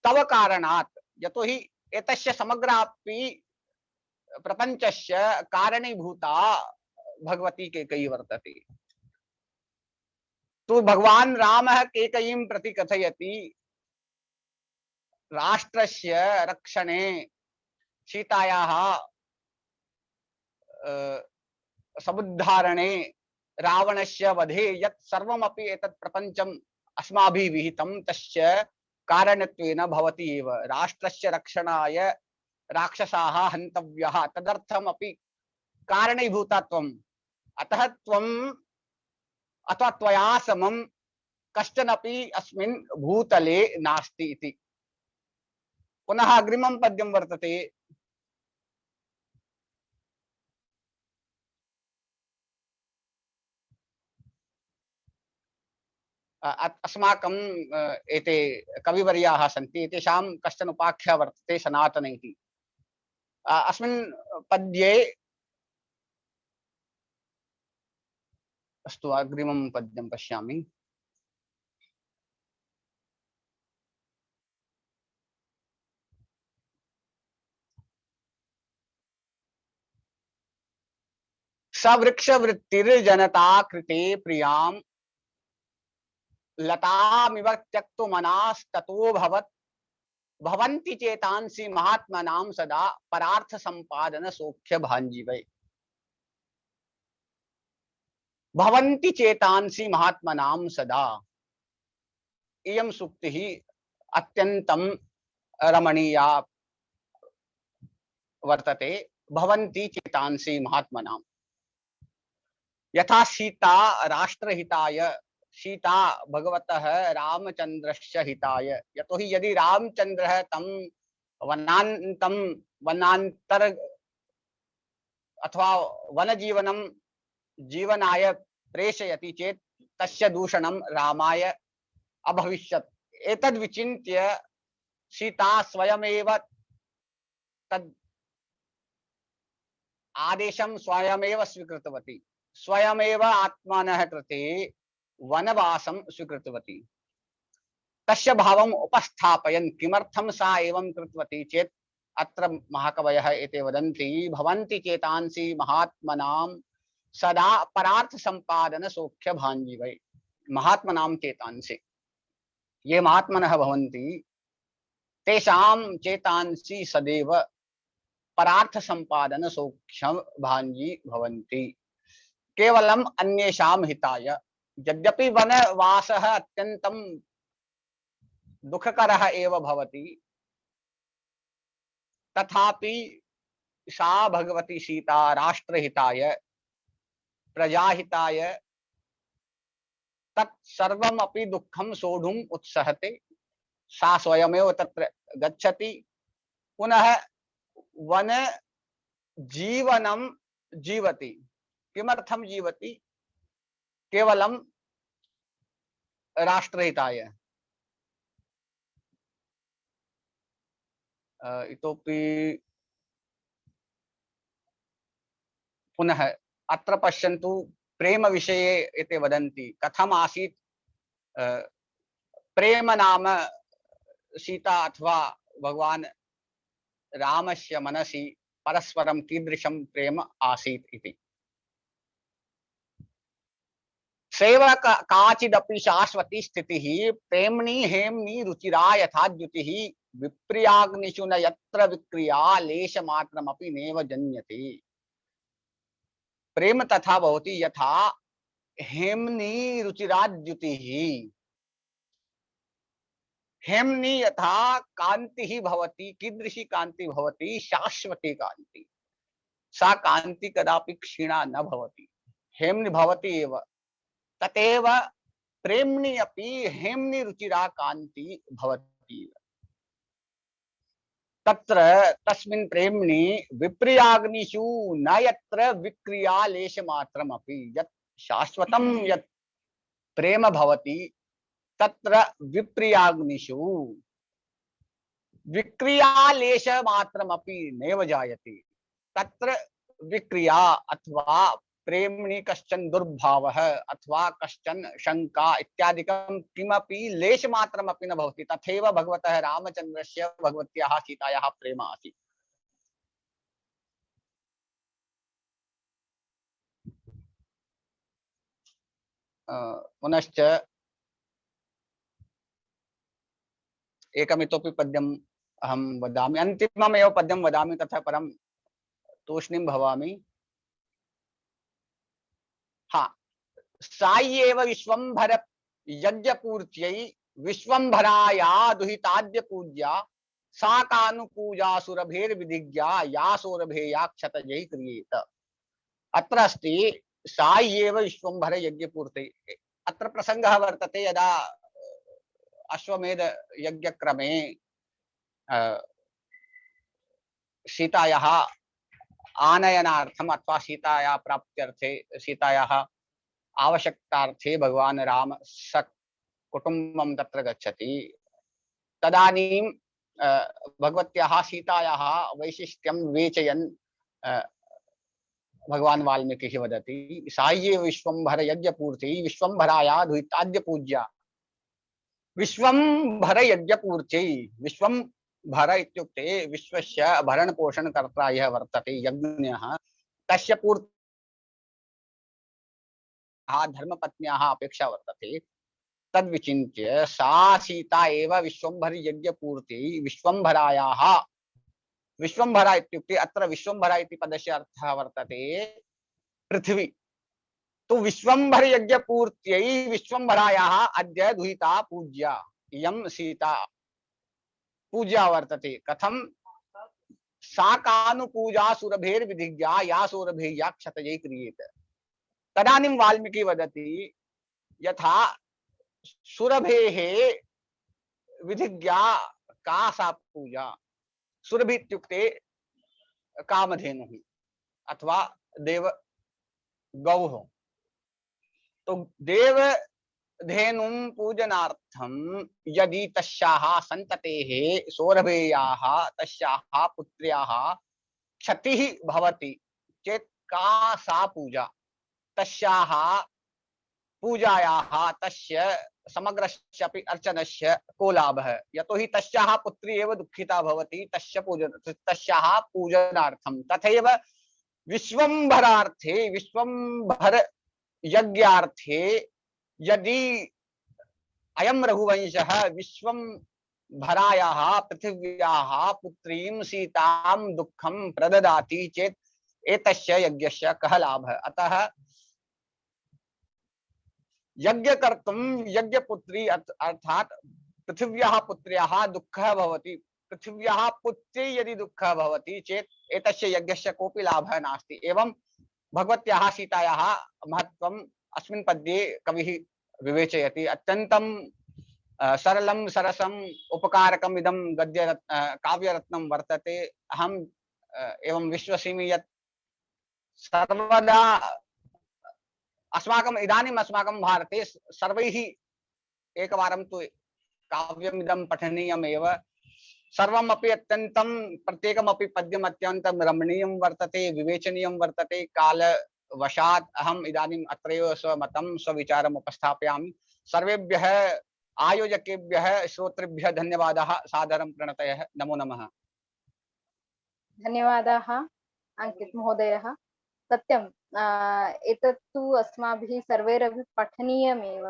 Speaker 5: तव कारणात्, यतोहि एतस्य समग्रापि प्रपञ्चस्य कारणीभूता भगवती कैकेयी वर्तते। तो भगवान् रामः कैकेयीं प्रति कथयति राष्ट्रस्य रक्षणे, सीतायाः समुद्धारणे, रावणस्य वधे यत् सर्वमपि एतत् प्रपञ्चम् अस्माभिः विहितं तस्य कारणत्वेन भवति एव। राष्ट्रस्य रक्षणाय राक्षसाः हन्तव्याः, तदर्थमपि कारणीभूता त्वम्। अतः त्वम् अथवा त्वया समं कश्चनपि अस्मिन् भूतले नास्ति इति। पुनः अग्रिमं पद्यं वर्तते, अस्माकं एते कविवर्याः सन्ति, एतेषां कश्चन उपाख्या वर्तते सनातन इति। अस्मिन् पद्ये, अस्तु अग्रिमं पद्यं पश्यामि। सवृक्षवृत्तिर्जनता कृते प्रियां लतामिव त्यक्तुमनास्ततो भवन्ति चेतांसि महात्मनां सदा परार्थ संपादन सौख्य भांजीवै। भवन्ति चेतांसि महात्मनां सदा, इयं सूक्तिः अत्यन्तं रमणीया वर्तते। भवन्ति चेतांसि महात्मनां, यथा सीता राष्ट्रहिताय, सीता भगवतः रामचंद्रस्य हिताय, यतोहि यदि रामचंद्रः तं वनान्तं वनांतर अथवा वनजीवनं जीवनाय प्रेषयति चेत् तस्य दूषणं रामाय अभविष्यत्। एतद् विचिन्त्य सीता स्वयमेव तद् आदेशं स्वयमेव स्वीकृतवती, स्वयमेव आत्मानः कृते वनवासं स्वीकृतवती। तस्य भावम् उपस्थापयन् किमर्थं सा एवं कृतवती चेत् अत्र महाकवयः एते वदन्ति, भवन्ति चेतांसि महात्मनां सदा परार्थ संपादन सौख्य भाञ्जीवै। महात्मनां चेतांसि, ये महात्मनः भवन्ति तेषां चेतांसि सदैव परार्थ संपादन सौख्य भाञ्जी भवन्ति, केवलम् अन्येषां हिताय। यद्यपि वनवासः अत्यन्तं दुःखकरः एव भवति, तथापि सा भगवती सीता राष्ट्रहिताय प्रजाहिताय तत्सर्वमपि दुःखं सोढुम् उत्सहते। सा स्वयमेव तत्र गच्छति, पुनः वन जीवनं जीवति। किमर्थं जीवति? केवलं राष्ट्रहिताय। इतोपि पुनः अत्र पश्यन्तु, प्रेम विषये एते वदन्ति, कथम् आसीत् प्रेम नाम सीता अथवा भगवान रामस्य मनसि परस्परं कीदृशं प्रेम आसीत् इति। सेव काचिदपि शाश्वती स्थितिः प्रेम्णी हेम्नी रुचिरा यथा द्युतिः विप्रियाग्निषु न यत्र विक्रिया लेशमात्रमपि नेव जन्यते। प्रेम तथा भवति यथा हेम्नी रुचिरा द्युतिः। हेम्नी यथा कान्तिः भवति, कीदृशी कान्ति भवति? शाश्वती कान्ति। सा कान्ति कदापि क्षीणा न भवति, हेम्नि भवति एव। तथैव प्रेम्णि अपि हेम्नि रुचिरा कान्ति भवति। तत्र तस्मिन् प्रेम्णि विप्रियाग्निषु न यत्र विक्रिया लेशमात्रमपि। यत् शाश्वतं यत् प्रेम भवति तत्र विप्रियाग्निषु विक्रिया लेशमात्रमपि नैव जायते। तत्र विक्रिया अथवा प्रेम्णि कश्चन दुर्भावः अथवा कश्चन शंका इत्यादिकं किमपि लेशमात्रमपि न भवति। तथैव भगवतः रामचन्द्रस्य भगवत्याः सीतायाः प्रेम आसीत्। पुनश्च एकमितोपि पद्यम् अहं वदामि, अन्तिममेव पद्यं वदामि, ततः परं तूष्णीं भवामि। हाँ, साय्येव विश्वंभर यज्ञपूर्त्यै विश्वंभराया दुहिताद्य पूज्या सा कानुपूजा सुरभेर्विधिज्ञा या सौरभेया क्षतजै क्रियेत। अत्र अस्ति साय्येव विश्वंभर यज्ञपूर्त्यै। अत्र प्रसंगः वर्तते यदा अश्वमेध यज्ञक्रमे सीतायाः आनयनार्थम अथवा सीतायाः प्राप्त्यर्थे, सीतायाः आवश्यकतार्थे भगवान राम सकुटुम्बं तत्र गच्छति। तदानीं भगवत्याः सीतायाः वैशिष्ट्यं विवेचयन् भगवान वाल्मीकिः वदति, साय्ये विश्वंभर यज्ञपूर्ति विश्वंभराया दुहिताद्य पूज्या। विश्वंभर यज्ञपूर्त्यै, विश्वंभर इत्युक्ते विश्वस्य भरण पोषण कर्ता यः वर्तते यज्ञः, तस्य पूर्ति धर्मपत्न्याः अपेक्षा वर्तते। तद्विचिन्त्य सा सीता एव विश्वंभर यज्ञपूर्ति विश्वंभरायाः, विश्वंभरा इत्युक्ते अत्र विश्वंभरा इति पदस्य अर्थः वर्तते पृथ्वी। तो विश्वंभर यज्ञपूर्त्यै विश्वंभरायाः अद्य दुहिता पूज्या। इयं सीता पूज्या वर्तते। कथं? सा कानुपूजा सुरभेर्विधिज्ञा या सौरभेया क्षतजै क्रियेत। तदानीं वाल्मीकि वदति यथा सुरभेः विधिज्ञा का सा पूजा। सुरभि इत्युक्ते कामधेनुः अथवा देव गौः। तो देव धेनुं पूजनार्थं यदि तस्याः सन्ततेः सौरभेयाः तस्याः पुत्र्याः क्षतिः भवति चेत् का सा पूजा। तस्याः पूजायाः तस्य समग्रस्यापि अर्चनस्य को लाभः, यतोहि तस्याः पुत्री एव दुःखिता भवति तस्याः पूजनार्थं। तथैव विश्वम्भरार्थे विश्वम्भर यज्ञार्थे यदि अयं रघुवंशः विश्वम्भरायाः पृथिव्याः पुत्रीं सीतां दुःखं प्रददाति चेत् एतस्य यज्ञस्य कः लाभः। अतः यज्ञ कर्तुं यज्ञपुत्री अर्थात पृथिव्याः पुत्र्याः दुःखः भवति। पृथिव्याः पुत्रे यदि दुःखः भवति चेत् एतस्य यज्ञस्य कोऽपि लाभः नास्ति। एवं भगवत्याः सीतायाः महत्त्वम् अस्मिन् पद्ये कविः विवेचयति। अत्यन्तं सरलं सरसम् उपकारकम् इदं गद्य काव्यरत्नं वर्तते। अहम् एवं विश्वसिमि यत् सर्वदा अस्माकं भारते सर्वैः एकवारं तु काव्यमिदं पठनीयमेव। सर्वमपि अत्यन्तं प्रत्येकमपि पद्यम् अत्यन्तं रमणीयं वर्तते, विवेचनीयं वर्तते। कालवशात् अहम् इदानीम् अत्रैव स्वमतं स्वविचारम् उपस्थापयामि। सर्वेभ्यः आयोजकेभ्यः श्रोतृभ्यः धन्यवादाः, सादरं प्रणतयः, नमो नमः।
Speaker 1: धन्यवादाः अंकित महोदयः। सत्यं एतत्तु अस्माभिः सर्वैरपि पठनीयमेव,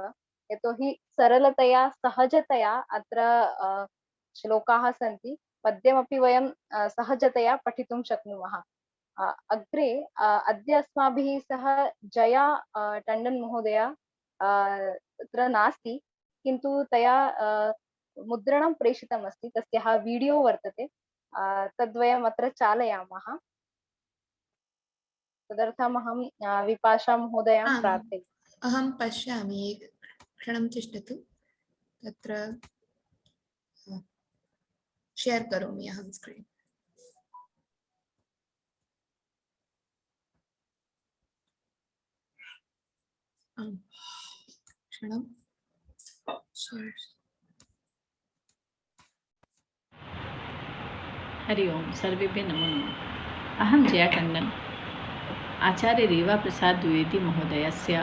Speaker 1: यतोहि सरलतया सहजतया अत्र श्लोकाः सन्ति। पद्यमपि वयं सहजतया पठितुं शक्नुमः। अग्रे अद्य अस्माभिः सह जया टण्डन् महोदया अत्र नास्ति, किन्तु तया मुद्रणं प्रेषितमस्ति, तस्याः वीडियो वर्तते, तद्वयम् अत्र चालयामः। तदर्थम् अहं विपाशा महोदयां प्रार्थये।
Speaker 6: अहं पश्यामि, एक क्षणं तिष्ठतु। तत्र शेयर करोमि अहं स्क्रीन्। क्षणं
Speaker 7: हरि ओम, सर्वेभ्यः नमो नमः। अहं जया टण्डन्, आचार्य रेवा प्रसाद द्विवेदी महोदयस्य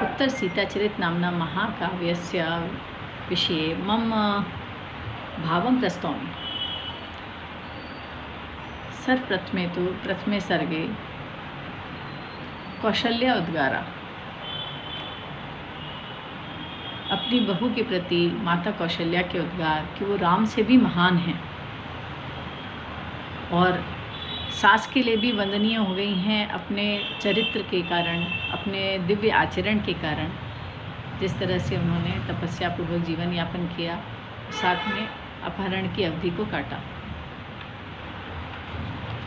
Speaker 7: उत्तरसीताचरित नाम्ना महाकाव्यस्य विषये मम भावं प्रस्तौमि। सर्वप्रथमे तु प्रथमे सर्गे कौशल्या उद्गारा अपनी बहू के प्रति माता कौशल्या के उद्गार कि वो राम से भी महान हैं और सास के लिए भी वंदनीय हो गई हैं अपने चरित्र के कारण, अपने दिव्य आचरण के कारण। जिस तरह से उन्होंने तपस्या पूर्वक जीवन यापन किया, साथ में अपहरण की अवधि को काटा।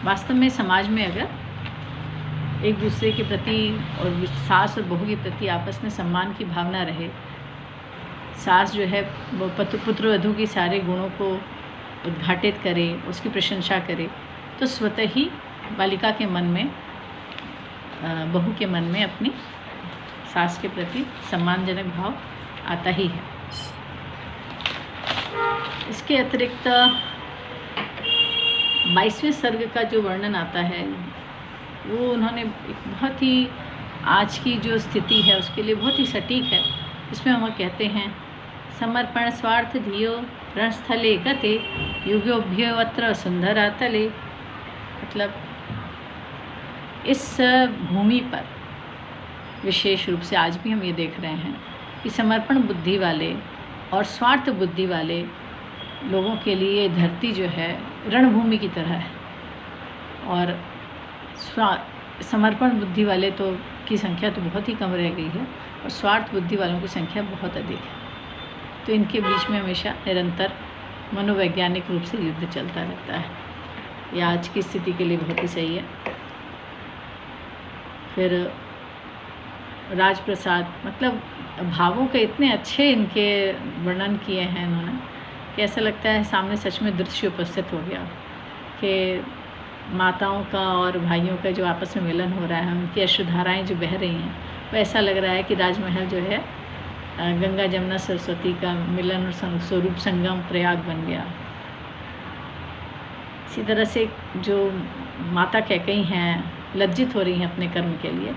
Speaker 7: वास्तव में समाज में अगर एक दूसरे के प्रति और सास और बहू के प्रति आपस में सम्मान की भावना रहे, सास जो है वो पुत्र वधू के सारे गुणों को उद्घाटित करे, उसकी प्रशंसा करे, तो स्वतः ही बालिका के मन में, बहू के मन में अपनी सास के प्रति सम्मानजनक भाव आता ही है। इसके अतिरिक्त 22वें सर्ग का जो वर्णन आता है वो उन्होंने एक बहुत ही आज की जो स्थिति है उसके लिए बहुत ही सटीक है। इसमें हम कहते हैं समर्पण स्वार्थ धियो रणस्थले गते युगोभ्योऽत्र सुंदरातले। मतलब इस भूमि पर विशेष रूप से आज भी हम ये देख रहे हैं कि समर्पण बुद्धि वाले और स्वार्थ बुद्धि वाले लोगों के लिए धरती जो है रणभूमि की तरह है, और समर्पण बुद्धि वाले तो की संख्या तो बहुत ही कम रह गई है और स्वार्थ बुद्धि वालों की संख्या बहुत अधिक है। तो इनके बीच में हमेशा निरंतर मनोवैज्ञानिक रूप से युद्ध चलता रहता है। यह आज की स्थिति के लिए बहुत ही सही है। फिर राजप्रसाद, मतलब भावों के इतने अच्छे इनके वर्णन किए हैं इन्होंने कि ऐसा लगता है सामने सच में दृश्य उपस्थित हो गया कि माताओं का और भाइयों का जो आपस में मिलन हो रहा है, उनकी अश्रुधाराएं जो बह रही हैं, वो ऐसा लग रहा है कि राजमहल जो है गंगा जमुना सरस्वती का मिलन और स्वरूप संगम प्रयाग बन गया। इसी तरह से जो माता कैकेयी हैं लज्जित हो रही हैं अपने कर्म के लिए,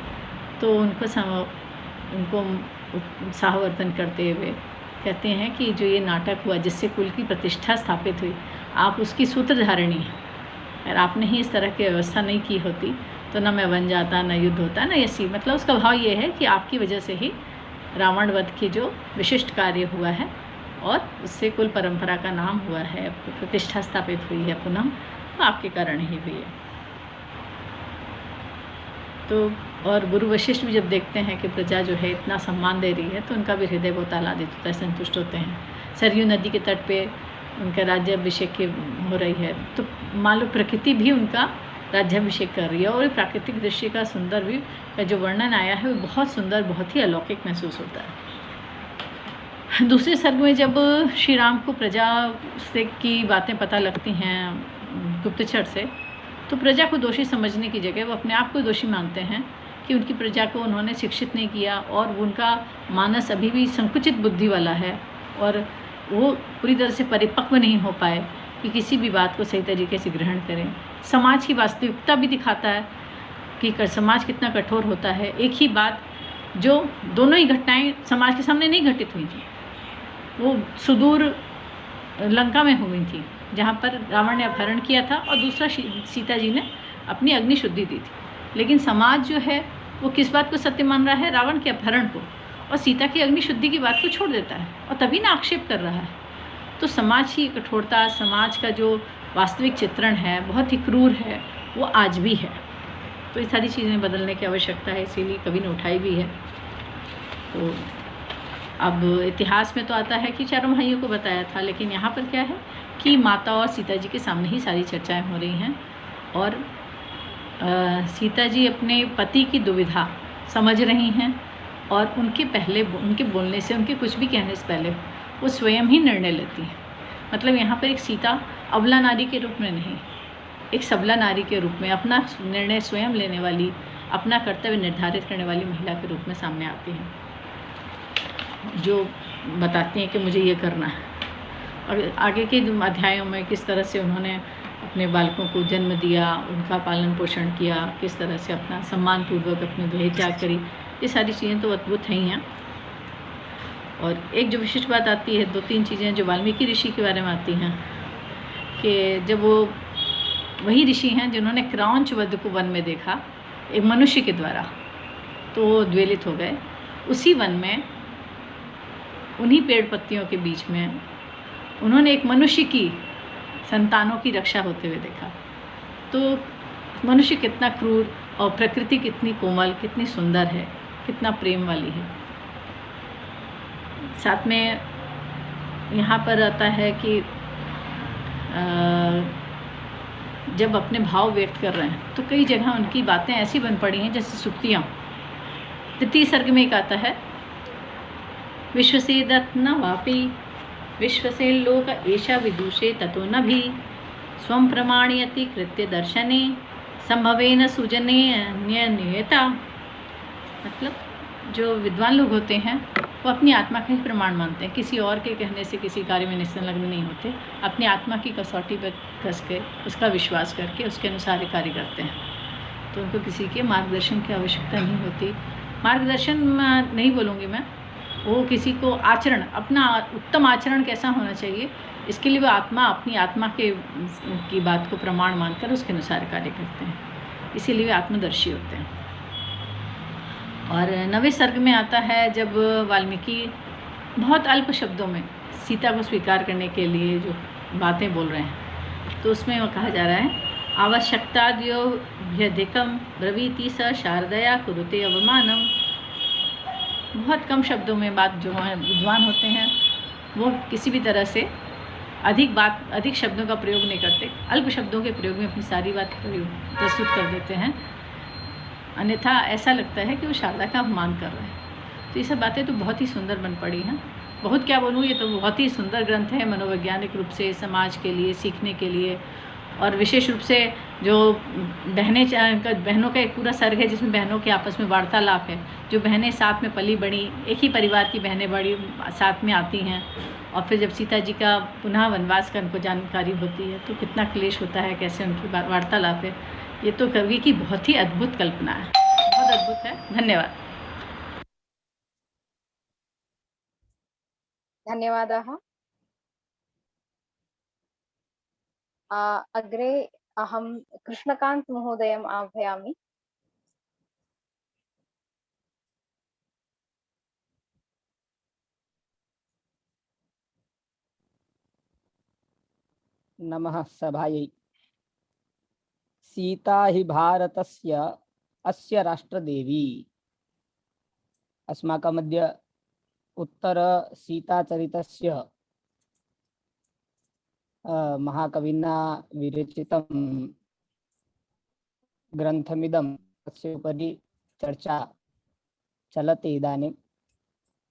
Speaker 7: तो उनको उत्साहवर्धन करते हुए कहते हैं कि जो ये नाटक हुआ जिससे कुल की प्रतिष्ठा स्थापित हुई, आप उसकी सूत्रधारिणी हैं। अगर आपने ही इस तरह की व्यवस्था नहीं की होती तो न मैं बन जाता, न युद्ध होता, न ऐसी, मतलब उसका भाव ये है कि आपकी वजह से ही रावण वध की जो विशिष्ट कार्य हुआ है और उससे कुल परंपरा का नाम हुआ है, प्रतिष्ठा स्थापित हुई है पुनः, तो आपके कारण ही हुई है। तो और गुरु वशिष्ठ भी जब देखते हैं कि प्रजा जो है इतना सम्मान दे रही है तो उनका भी हृदय बहुत आह्लादित होता है, संतुष्ट होते हैं। सरयू नदी के तट पे उनका राज्याभिषेक हो रही है, तो मान लो प्रकृति भी उनका राज्याभिषेक कर रही है और प्राकृतिक दृश्य का सुंदर भी का जो वर्णन आया है वो बहुत सुंदर, बहुत ही अलौकिक महसूस होता है। दूसरे सर्ग में जब श्री राम को प्रजा से की बातें पता लगती हैं गुप्तचर से, तो प्रजा को दोषी समझने की जगह वो अपने आप को दोषी मानते हैं कि उनकी प्रजा को उन्होंने शिक्षित नहीं किया और उनका मानस अभी भी संकुचित बुद्धि वाला है और वो पूरी तरह से परिपक्व नहीं हो पाए कि किसी भी बात को सही तरीके से ग्रहण करें। समाज की वास्तविकता भी दिखाता है कि समाज कितना कठोर होता है। एक ही बात, जो दोनों ही घटनाएं समाज के सामने नहीं घटित हुई थी, वो सुदूर लंका में हुई थी जहाँ पर रावण ने अपहरण किया था और दूसरा सीता जी ने अपनी अग्नि शुद्धि दी थी। लेकिन समाज जो है वो किस बात को सत्य मान रहा है? रावण के अपहरण को, और सीता की अग्नि शुद्धि की बात को छोड़ देता है और तभी ना आक्षेप कर रहा है। तो समाज की कठोरता, समाज का जो वास्तविक चित्रण है बहुत ही क्रूर है, वो आज भी है। तो ये सारी चीज़ें बदलने की आवश्यकता है, इसीलिए कवि ने उठाई भी है। तो अब इतिहास में तो आता है कि चारों भाइयों को बताया था, लेकिन यहाँ पर क्या है कि माता और सीता जी के सामने ही सारी चर्चाएं हो रही हैं और सीता जी अपने पति की दुविधा समझ रही हैं और उनके बोलने से, उनके कुछ भी कहने से पहले वो स्वयं ही निर्णय लेती हैं। मतलब यहाँ पर एक सीता अबला नारी के रूप में नहीं, एक सबला नारी के रूप में अपना निर्णय स्वयं लेने वाली, अपना कर्तव्य निर्धारित करने वाली महिला के रूप में सामने आती हैं, जो बताती हैं कि मुझे ये करना है। और आगे के अध्यायों में किस तरह से उन्होंने अपने बालकों को जन्म दिया, उनका पालन पोषण किया, किस तरह से अपना सम्मानपूर्वक अपनी देह त्याग करी, ये सारी चीज़ें तो अद्भुत ही हैं। और एक जो विशिष्ट बात आती है, 2-3 चीज़ें जो वाल्मीकि ऋषि के बारे में आती हैं कि जब वो वही ऋषि हैं जिन्होंने क्रौंच वध को वन में देखा एक मनुष्य के द्वारा, तो वो द्वेलित हो गए। उसी वन में, उन्हीं पेड़ पत्तियों के बीच में उन्होंने एक मनुष्य की संतानों की रक्षा होते हुए देखा। तो मनुष्य कितना क्रूर और प्रकृति कितनी कोमल, कितनी सुंदर है, कितना प्रेम वाली है। साथ में यहाँ पर आता है कि जब अपने भाव व्यक्त कर रहे हैं तो कई जगह उनकी बातें ऐसी बन पड़ी हैं जैसे सुक्तियाँ। 3 सर्ग में एक आता है, विश्वसेदत् न वापि विश्वसे लोक एषा विदुषे ततो न भी स्वं प्रमाणयति कृत्य दर्शने संभवेन सुजने अन्यन्यता। मतलब जो विद्वान लोग होते हैं वो अपनी आत्मा का ही प्रमाण मानते हैं, किसी और के कहने से किसी कार्य में संलग्न नहीं होते, अपनी आत्मा की कसौटी पर कस के उसका विश्वास करके उसके अनुसार कार्य करते हैं। तो उनको किसी के मार्गदर्शन की आवश्यकता नहीं होती। मार्गदर्शन नहीं बोलूँगी मैं, वो किसी को आचरण, अपना उत्तम आचरण कैसा होना चाहिए, इसके लिए वो अपनी आत्मा की बात को प्रमाण मानकर उसके अनुसार कार्य करते हैं, इसीलिए वे आत्मदर्शी होते हैं। और 9वें सर्ग में आता है जब वाल्मीकि बहुत अल्प शब्दों में सीता को स्वीकार करने के लिए जो बातें बोल रहे हैं, तो उसमें वो कहा जा रहा है, आवश्यकताद्यो भ्यधिकम ब्रवीति स शारदया कुरुते अवमानम। बहुत कम शब्दों में बात जो है विद्वान होते हैं वो किसी भी तरह से अधिक शब्दों का प्रयोग नहीं करते, अल्प शब्दों के प्रयोग में अपनी सारी बात प्रस्तुत कर देते हैं। अन्यथा ऐसा लगता है कि वो शारदा का अपमान कर रहे हैं। तो ये सब बातें तो बहुत ही सुंदर बन पड़ी हैं। बहुत क्या बोलूँ, ये तो बहुत ही सुंदर ग्रंथ है मनोवैज्ञानिक रूप से, समाज के लिए, सीखने के लिए, और विशेष रूप से जो बहनों का एक पूरा सर्ग है जिसमें बहनों के आपस में वार्तालाप है। जो बहनें साथ में पली बड़ी, एक ही परिवार की बहनें बड़ी साथ में आती हैं, और फिर जब सीता जी का पुनः वनवास का उनको जानकारी होती है तो कितना क्लेश होता है, कैसे उनकी वार्तालाप है। ये तो कवि की बहुत ही अद्भुत कल्पना है, बहुत अद्भुत है। धन्यवाद।
Speaker 1: धन्यवादाः। अग्रे अहं कृष्णकान्त महोदयम् आह्वयामि।
Speaker 8: नमः सभायै। सीता हि भारतस्य अस्य राष्ट्रदेवी। अस्माकमद्य उत्तर सीताचरितस्य महाकविना विरचितं ग्रन्थमिदं, तस्य उपरि चर्चा चलति इदानीं।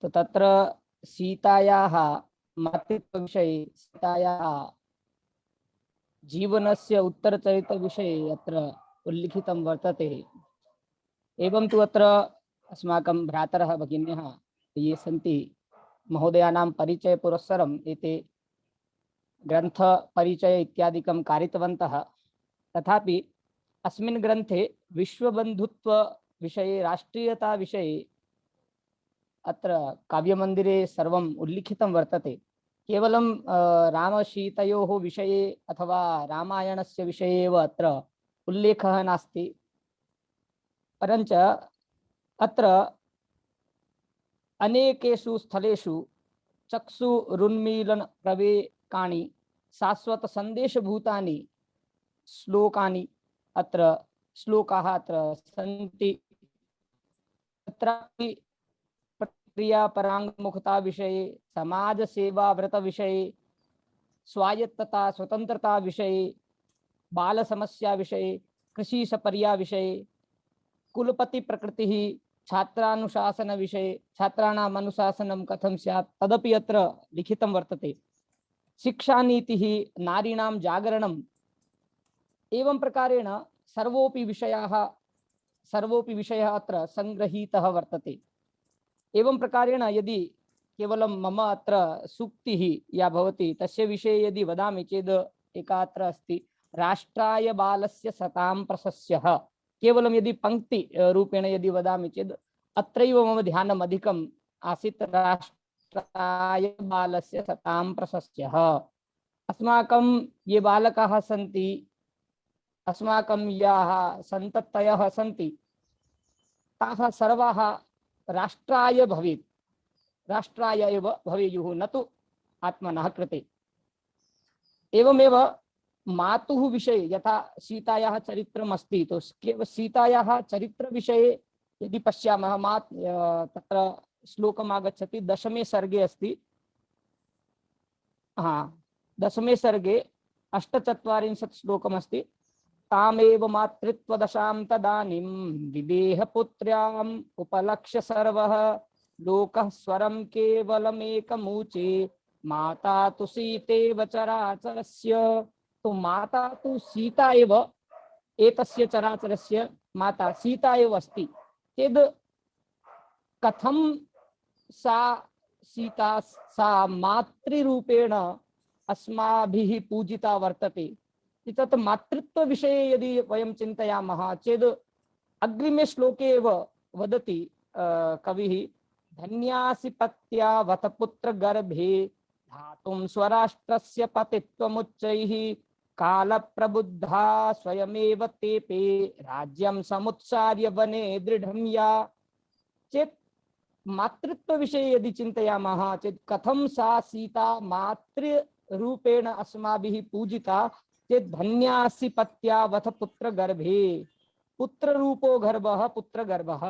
Speaker 8: तो तत्र सीतायाः मातृत्वविषये, सीतायाः जीवनस्य उत्तरचरितविषये अत्र उल्लिखितं वर्तते। एवं तु अत्र अस्माकं भ्रातरः भगिन्यः ये सन्ति, महोदयानां परिचय पुरस्सरम् एते ग्रन्थ परिचय इत्यादिकं कारितवन्तः। तथापि अस्मिन् ग्रन्थे विश्वबन्धुत्व विषये, राष्ट्रीयता विषये अत्र काव्यमन्दिरे सर्वम् उल्लिखितं वर्तते। केवलं रामसीतयोः विषये अथवा रामायणस्य विषये एव अत्र उल्लेखः नास्ति, परञ्च अत्र अनेकेषु स्थलेषु चक्षुरुन्मीलन प्रवेकानि शाश्वत संदेशभूतानि श्लोकानि अत्र श्लोकाः अत्र सन्ति। तत्रापि क्रियापराङ्मुखता विषये, समाज सेवा व्रत विषये, स्वायत्तता स्वतंत्रता विषये, बाल समस्या विषये, कृषि सपर्या विषये, कुलपति प्रकृतिः, छात्रानुशासन विषये, छात्राणाम् अनुशासनं कथं स्यात् तदपि अत्र लिखितं वर्तते। शिक्षानीतिः, नारीणां जागरणम्, एवं प्रकारेण सर्वोपि विषयः अत्र संग्रहीतः वर्तते। एवं प्रकारेण यदि केवलं मम अत्र सूक्तिः या भवति तस्य विषये यदि वदामि चेत् एका अत्र अस्ति, राष्ट्राय बालस्य सतां प्रशस्यः। केवलं यदि पंक्ति रूपेण यदि वदामि चेत् अत्रैव मम ध्यानम् अधिकम् आसीत्, राष्ट्राय बालस्य सतां प्रशस्यः। अस्माकं ये बालकाः सन्ति, अस्माकं याः सन्ततयः सन्ति, ताः सर्वाः राष्ट्राय भवेत्, राष्ट्राय एव भवेयुः, न तु आत्मनः कृते। एवमेव मातुः विषये यथा सीतायाः चरित्रम् अस्ति, तो सीतायाः चरित्र विषये यदि पश्यामः, तत्र श्लोकम् आगच्छति, 10मे सर्गे अस्ति। हाँ, 10मे सर्गे 48 श्लोकम् अस्ति। तामेव मातृत्वदशां तदानीं विदेह पुत्र्याम् उपलक्ष्य सर्वः लोकः स्वरं केवलमेकमूचे माता तु सीतेव चराचरस्य। तो माता तु सीता एव, एतस्य चराचरस्य माता सीता एव अस्ति चेद् कथं सा सीता सा मातृरूपेण अस्माभिः पूजिता वर्तते। तत् मातृत्व विषये यदि वयं चिन्तयामः चेद् अग्रिमे श्लोके एव वदति कविः, धन्यासि पत्या वत पुत्र गर्भे धातुं स्वराष्ट्रस्य पतित्वमुच्चैः काल प्रबुद्धा स्वयमेव तेपे राज्यं समुत्सार्य वने दृढं या। चेत् मातृत्व विषये यदि चिन्तयामः चेत् कथं सा सीता मातृरूपेण अस्माभिः पूजिता चेत् धन्यासि पत्या वथ पुत्र गर्भे, पुत्र रूपो गर्भः पुत्र गर्भः,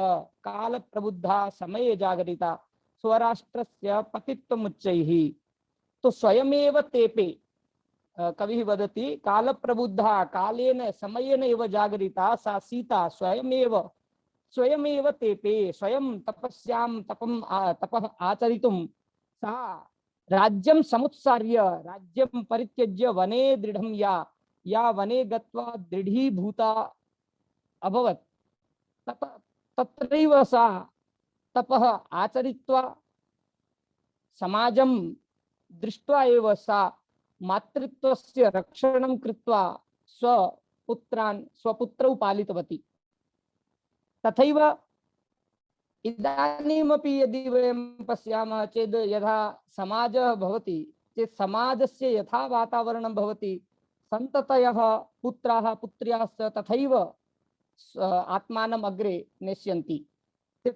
Speaker 8: काल प्रबुद्धा समये जागरिता स्वराष्ट्रस्य पतित्वमुच्चैः। तो स्वयमेव तेपे कविः वदति, काल प्रबुद्धा कालेन समयेन एव जागरिता सा सीता स्वयमेव स्वयमेव तेपे स्वयं तपस्यां तपः आचरितुं सा राज्यं समुत्सार्य राज्यं परित्यज्य वने दृढं या वने गत्वा दृढीभूता अभवत् तत्रैव सा तपः आचरित्वा समाजं दृष्ट्वा एव सा मातृत्वस्य रक्षणं कृत्वा स्वपुत्रौ पालितवती। तथैव इदानीमपि यदि वयं पश्यामः चेत् यथा समाजः भवति चेत् समाजस्य यथा वातावरणं भवति सन्ततयः पुत्राः पुत्र्याश्च तथैव आत्मानम् अग्रे नेष्यन्ति।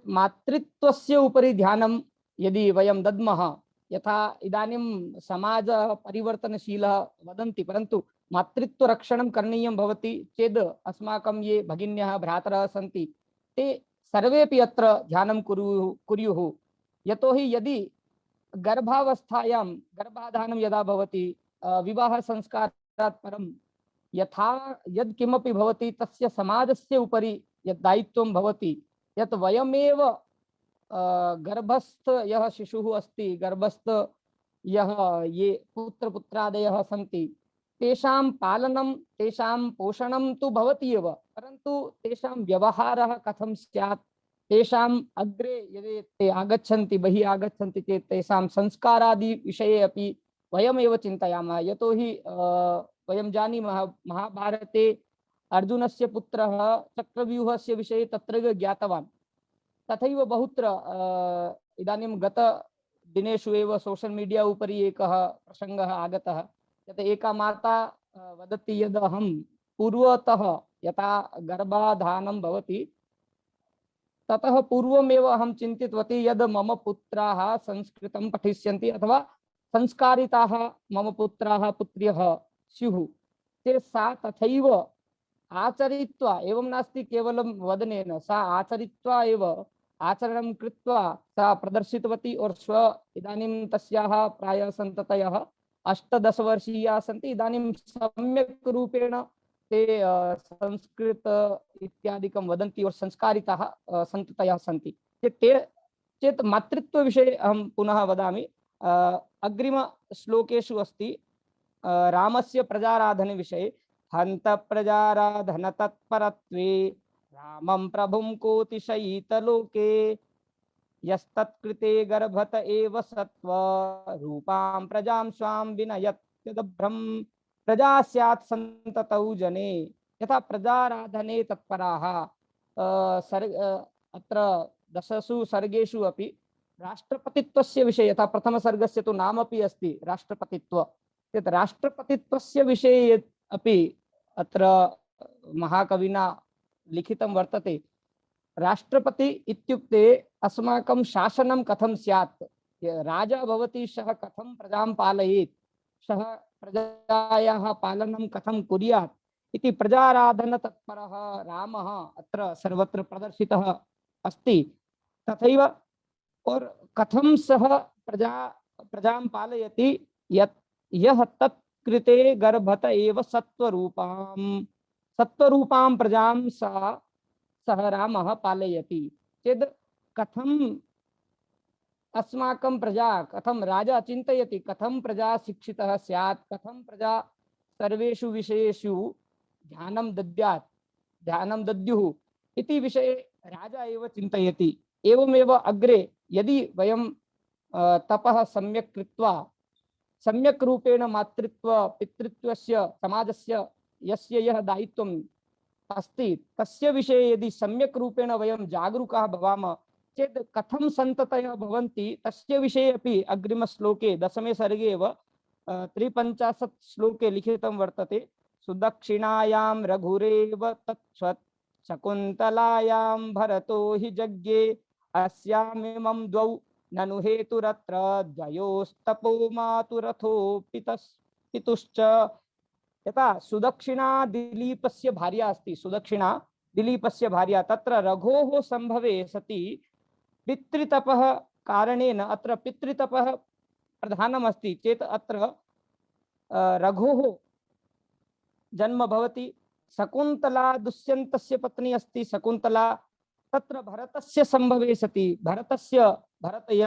Speaker 8: मातृत्वस्य उपरि ध्यानं यदि वयं दद्मः, यथा इदानीं समाजः परिवर्तनशीलः वदन्ति, परन्तु मातृत्वरक्षणं करणीयं भवति चेत् अस्माकं ये भगिन्यः भ्रातरः सन्ति ते सर्वेपि अत्र ध्यानं कुर्युः। यतोहि यदि गर्भावस्थायां गर्भाधानं यदा भवति विवाहसंस्कारात् परं यथा यद् किमपि भवति तस्य समाजस्य उपरि यद् दायित्वं भवति, यत् वयमेव गर्भस्थ यः शिशुः अस्ति, गर्भस्थ यः ये पुत्रपुत्रादयः सन्ति, तेषां पालनं तेषां पोषणं तु भवति एव, परन्तु तेषां व्यवहारः कथं स्यात्, तेषाम् अग्रे यदि ते आगच्छन्ति बहिः आगच्छन्ति चेत् तेषां संस्कारादि विषये अपि वयमेव चिन्तयामः। यतोहि वयं जानीमः महाभारते अर्जुनस्य पुत्रः चक्रव्यूहस्य विषये तत्रैव ज्ञातवान्। तथैव बहुत्र इदानीं गतदिनेषु एव सोशल मीडिया उपरि एकः प्रसङ्गः आगतः, यत् एका माता वदति यद् अहं पूर्वतः यथा गर्भाधानं भवति ततः पूर्वमेव अहं चिन्तितवती यद् मम पुत्राः संस्कृतं पठिष्यन्ति अथवा संस्कारिताः मम पुत्राः पुत्र्यः स्युः। ते सा तथैव आचरित्वा, एवं नास्ति केवलं वदनेन, सा आचरित्वा एव आचरणं कृत्वा सा प्रदर्शितवती और इदानीं तस्याः प्रायः सन्ततयः 8-10 वर्षीयाः सन्ति। इदानीं सम्यक् रूपेण ते संस्कृत इत्यादिकं वदन्ति और संस्कारिताः सन्ततयः सन्ति। चेत् मातृत्व विषये अहं पुनः वदामि। अग्रिम श्लोकेषु अस्ति रामस्य प्रजाराधन विषये, हन्त प्रजाराधन तत्परत्वे रामं प्रभुं कोतिशयितलोके यस्तत्कृते गर्भत एव सत्व रूपां प्रजां स्वां विनयत्यदभ्रं प्रजा स्यात् सन्ततौ जने। यथा प्रजाराधने तत्पराः अत्र 10 सर्गेषु अपि राष्ट्रपतित्वस्य विषये, यथा प्रथमसर्गस्य तु नामपि अस्ति राष्ट्रपतित्व, यत् राष्ट्रपतित्वस्य विषये अपि अत्र महाकविना लिखितं वर्तते। राष्ट्रपति इत्युक्ते अस्माकं शासनं कथं स्यात्, राजा भवति, सः कथं प्रजां पालयेत्, सः प्रजायाः पालनं कथं कुर्यात् इति प्रजाराधन तत्परः रामः अत्र सर्वत्र प्रदर्शितः अस्ति। तथैव और कथं सः प्रजां पालयति, यः तत्कृते गर्भत एव सत्वरूपां प्रजां सः रामः पालयति। चेत् कथं अस्माकं प्रजा, कथं राजा चिन्तयति, कथं प्रजा शिक्षितः स्यात्, कथं प्रजा सर्वेषु विषयेषु ध्यानं दद्युः इति विषये राजा एव चिन्तयति। एवमेव अग्रे यदि वयं तपः सम्यक् कृत्वा सम्यक् रूपेण मातृत्व पितृत्वस्य समाजस्य यस्य यः दायित्वम् अस्ति तस्य विषये यदि सम्यक् रूपेण वयं जागरूकाः भवामः चेत् कथं सन्ततयः भवन्ति तस्य विषये अपि अग्रिमश्लोके 10मे सर्गे एव 53 श्लोके लिखितं वर्तते। सुदक्षिणायां रघुरेव तत्सत् शकुन्तलायां भरतो हि जज्ञे अस्यामिमं द्वौ ननु हेतुरत्र द्वयोस्तपो मातुरथो पितुश्च। यथा सुदक्षिणा दिलीपस्य भार्या अस्ति, सुदक्षिणा दिलीपस्य भार्या, तत्र रघोः संभवे सति पितृतपः कारणेन अत्र पितृतपः प्रधानम् अस्ति चेत् अत्र रघोः जन्म भवति। शकुन्तला दुष्यन्तस्य पत्नी अस्ति, शकुन्तला तत्र भरतस्य संभवे सति भरतय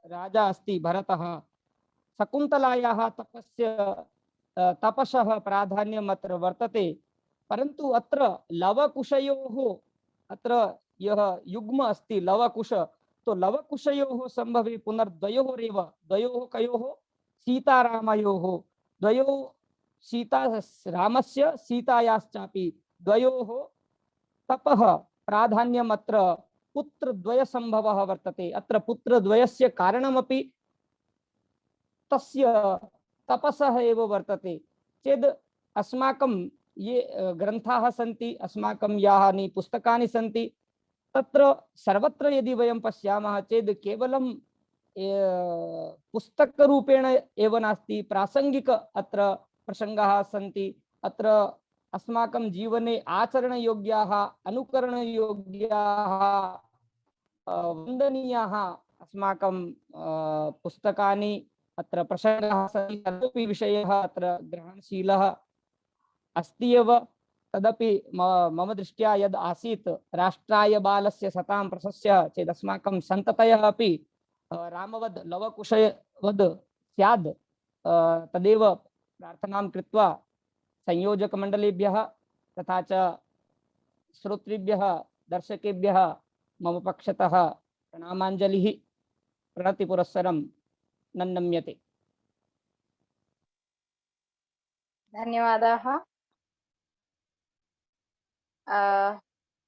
Speaker 8: राजा अस्ति भरतः शकुन्तलायाः तपसः प्राधान्यम् अत्र वर्तते, परन्तु अत्र लवकुशयोः अत्र यः युग्म अस्ति लवकुश, तो लवकुशयोः संभवे पुनर्द्वयोरेव, द्वयोः कयोः सीतारामयोः, द्वयोः सीता रामस्य सीतायाश्चापि द्वयोः तपः प्राधान्यम् अत्र पुत्रद्वय संभवः वर्तते। अत्र पुत्रद्वयस्य कारणमपि तस्य तपसः एव वर्तते। चेद् अस्माकं ये ग्रन्थाः सन्ति, अस्माकं यानि पुस्तकानि सन्ति, तत्र सर्वत्र यदि वयं पश्यामः चेद् केवलं पुस्तकरूपेण एव नास्ति, प्रासंगिक अत्र प्रसंगाः सन्ति। अत्र अस्माकं जीवने आचरणयोग्याः, अनुकरणयोग्याः, वन्दनीयाः अस्माकं पुस्तकानि अत्र प्रसंगाः सन्ति। तदपि विषयः अत्र ग्रहणशीलः अस्ति एव। तदपि मम दृष्ट्या यद् आसीत् राष्ट्राय बालस्य सतां प्रशस्य चेत् अस्माकं सन्ततयः अपि रामवद् लवकुशवद् स्याद्, तदेव प्रार्थनां कृत्वा संयोजकमण्डलेभ्यः तथा च श्रोतृभ्यः दर्शकेभ्यः मम पक्षतः प्रणामाञ्जलिः प्रणतिपुरस्सरं नन्नम्यते।
Speaker 1: धन्यवादाः।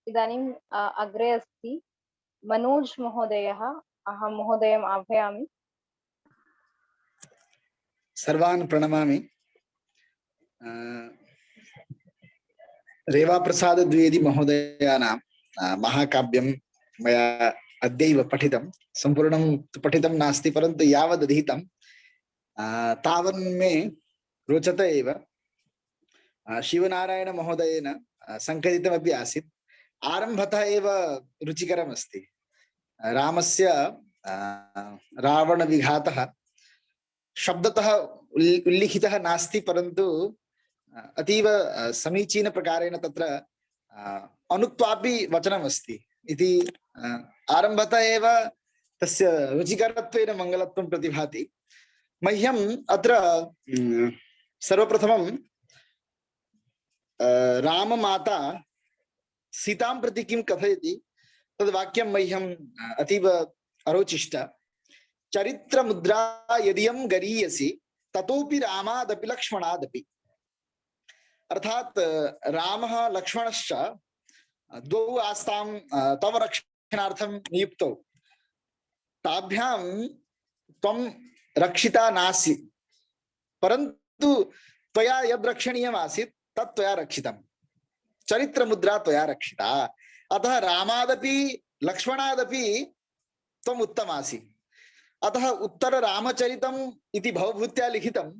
Speaker 1: इदानीम् अग्रे अस्ति मनोज महोदयः। अहं महोदयम् आह्वयामि।
Speaker 9: सर्वान् प्रणमामि। रेवाप्रसाद द्विवेदी महोदयानां महाकाव्यं मया अद्यैव पठितं। सम्पूर्णं पठितं नास्ति, परन्तु यावद् अधीतं तावन् मे रोचते एव। शिवनारायण महोदयेन संकलितमपि आसीत्। आरम्भतः एव रुचिकरम् अस्ति। रामस्य रावणविघातः शब्दतः उल्लिखितः नास्ति, परन्तु अतीव समीचीन प्रकारेण तत्र अनुक्त्वापि वचनमस्ति इति आरम्भतः एव तस्य रुचिकरत्वेन मङ्गलत्वं प्रतिभाति। मह्यम् अत्र सर्वप्रथमं राममाता सीतां प्रति किं कथयति तद् वाक्यं मह्यम् अतीव अरोचिष्ट। चरित्रमुद्रा यदियं गरीयसि ततोपि रामादपि लक्ष्मणादपि। अर्थात रामः लक्ष्मणश्च द्वौ आस्तां तव रक्षणार्थं नियुक्तौ। ताभ्यां त्वं रक्षिता नासि, परन्तु त्वया यद् रक्षणीयम् आसीत् तत् त्वया रक्षितं। चरित्रमुद्रा त्वया रक्षिता। अतः रामादपि लक्ष्मणादपि त्वम् उत्तमासि। अतः उत्तर रामचरितम् इति भवभूत्या लिखितम्।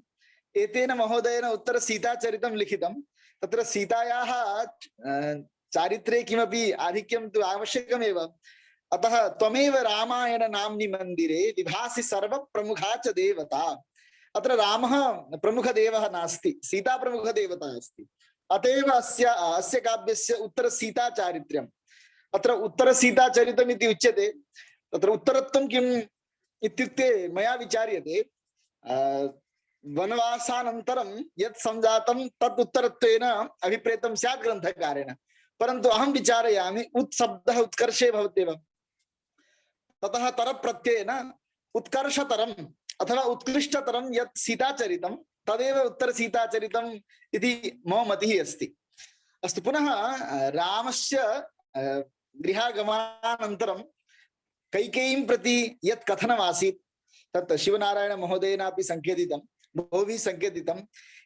Speaker 9: एतेन महोदयेन उत्तर सीताचरितं लिखितं। तत्र सीतायाः चारित्रे किमपि आधिक्यं तु आवश्यकमेव। अतः त्वमेव रामायण नाम्नि मन्दिरे विभासि सर्वप्रमुखा च देवता। अत्र रामः प्रमुखदेवः नास्ति, सीता प्रमुखदेवता अस्ति। अतएव अस्य काव्यस्य उत्तरसीताचारित्र्यम्। अत्र उत्तरसीताचरितम् इति उच्यते। तत्र उत्तरत्वं किम् इत्युक्ते मया विचार्यते वनवासानन्तरं यत् संजातं तत् उत्तरत्वेन अभिप्रेतं स्यात् ग्रन्थकारेण, परन्तु अहं विचारयामि उत् शब्दः उत्कर्षे भवत्येव। ततः तरप्रत्ययेन उत्कर्षतरम् अथवा उत्कृष्टतरं यत् सीताचरितं तदेव उत्तरसीताचरितम् इति मम मतिः अस्ति। अस्तु, पुनः रामस्य गृहागमनानन्तरं कैकेयीं प्रति यत् कथनमासीत् तत् शिवनारायण महोदयेनापि संकेतितं, बहुभिः संकेतितं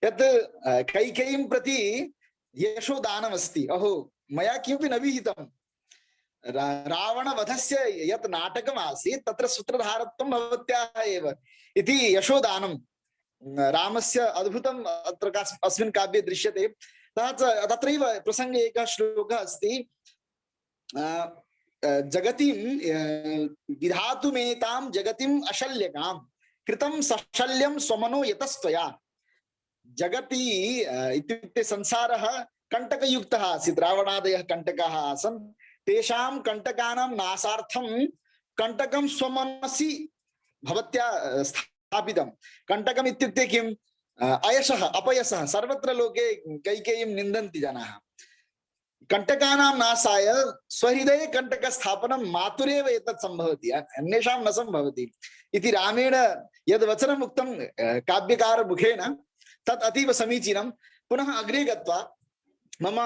Speaker 9: यत् कैकेयीं प्रति यशोदानमस्ति। अहो, मया किमपि न विहितं। रावणवधस्य यत् नाटकम् आसीत् तत्र सूत्रधारत्वं भवत्याः एव इति यशोदानं रामस्य अद्भुतम् अत्र अस्मिन् काव्ये दृश्यते। तत्रैव प्रसङ्गे एकः श्लोकः अस्ति, जगतिं विधातुमेतां जगतिम् अशल्यकां कृतं सशल्यं स्वमनो यतस्त्वया। जगति इत्युक्ते संसारः कण्टकयुक्तः आसीत्। रावणादयः कण्टकाः आसन्। तेषां कण्टकानां नाशार्थं कण्टकं स्वमनसि भवत्या स्थापितं। कण्टकम् इत्युक्ते किम्? अयशः अपयशः। सर्वत्र लोके कैकेयीं निन्दन्ति जनाः। कण्टकानां नाशाय स्वहृदये कण्टकस्थापनं मातुरेव एतत् सम्भवति, अन्येषां न सम्भवति इति रामेण यद् वचनम् उक्तं काव्यकारमुखेन तत् अतीव समीचीनं। पुनः अग्रे गत्वा मम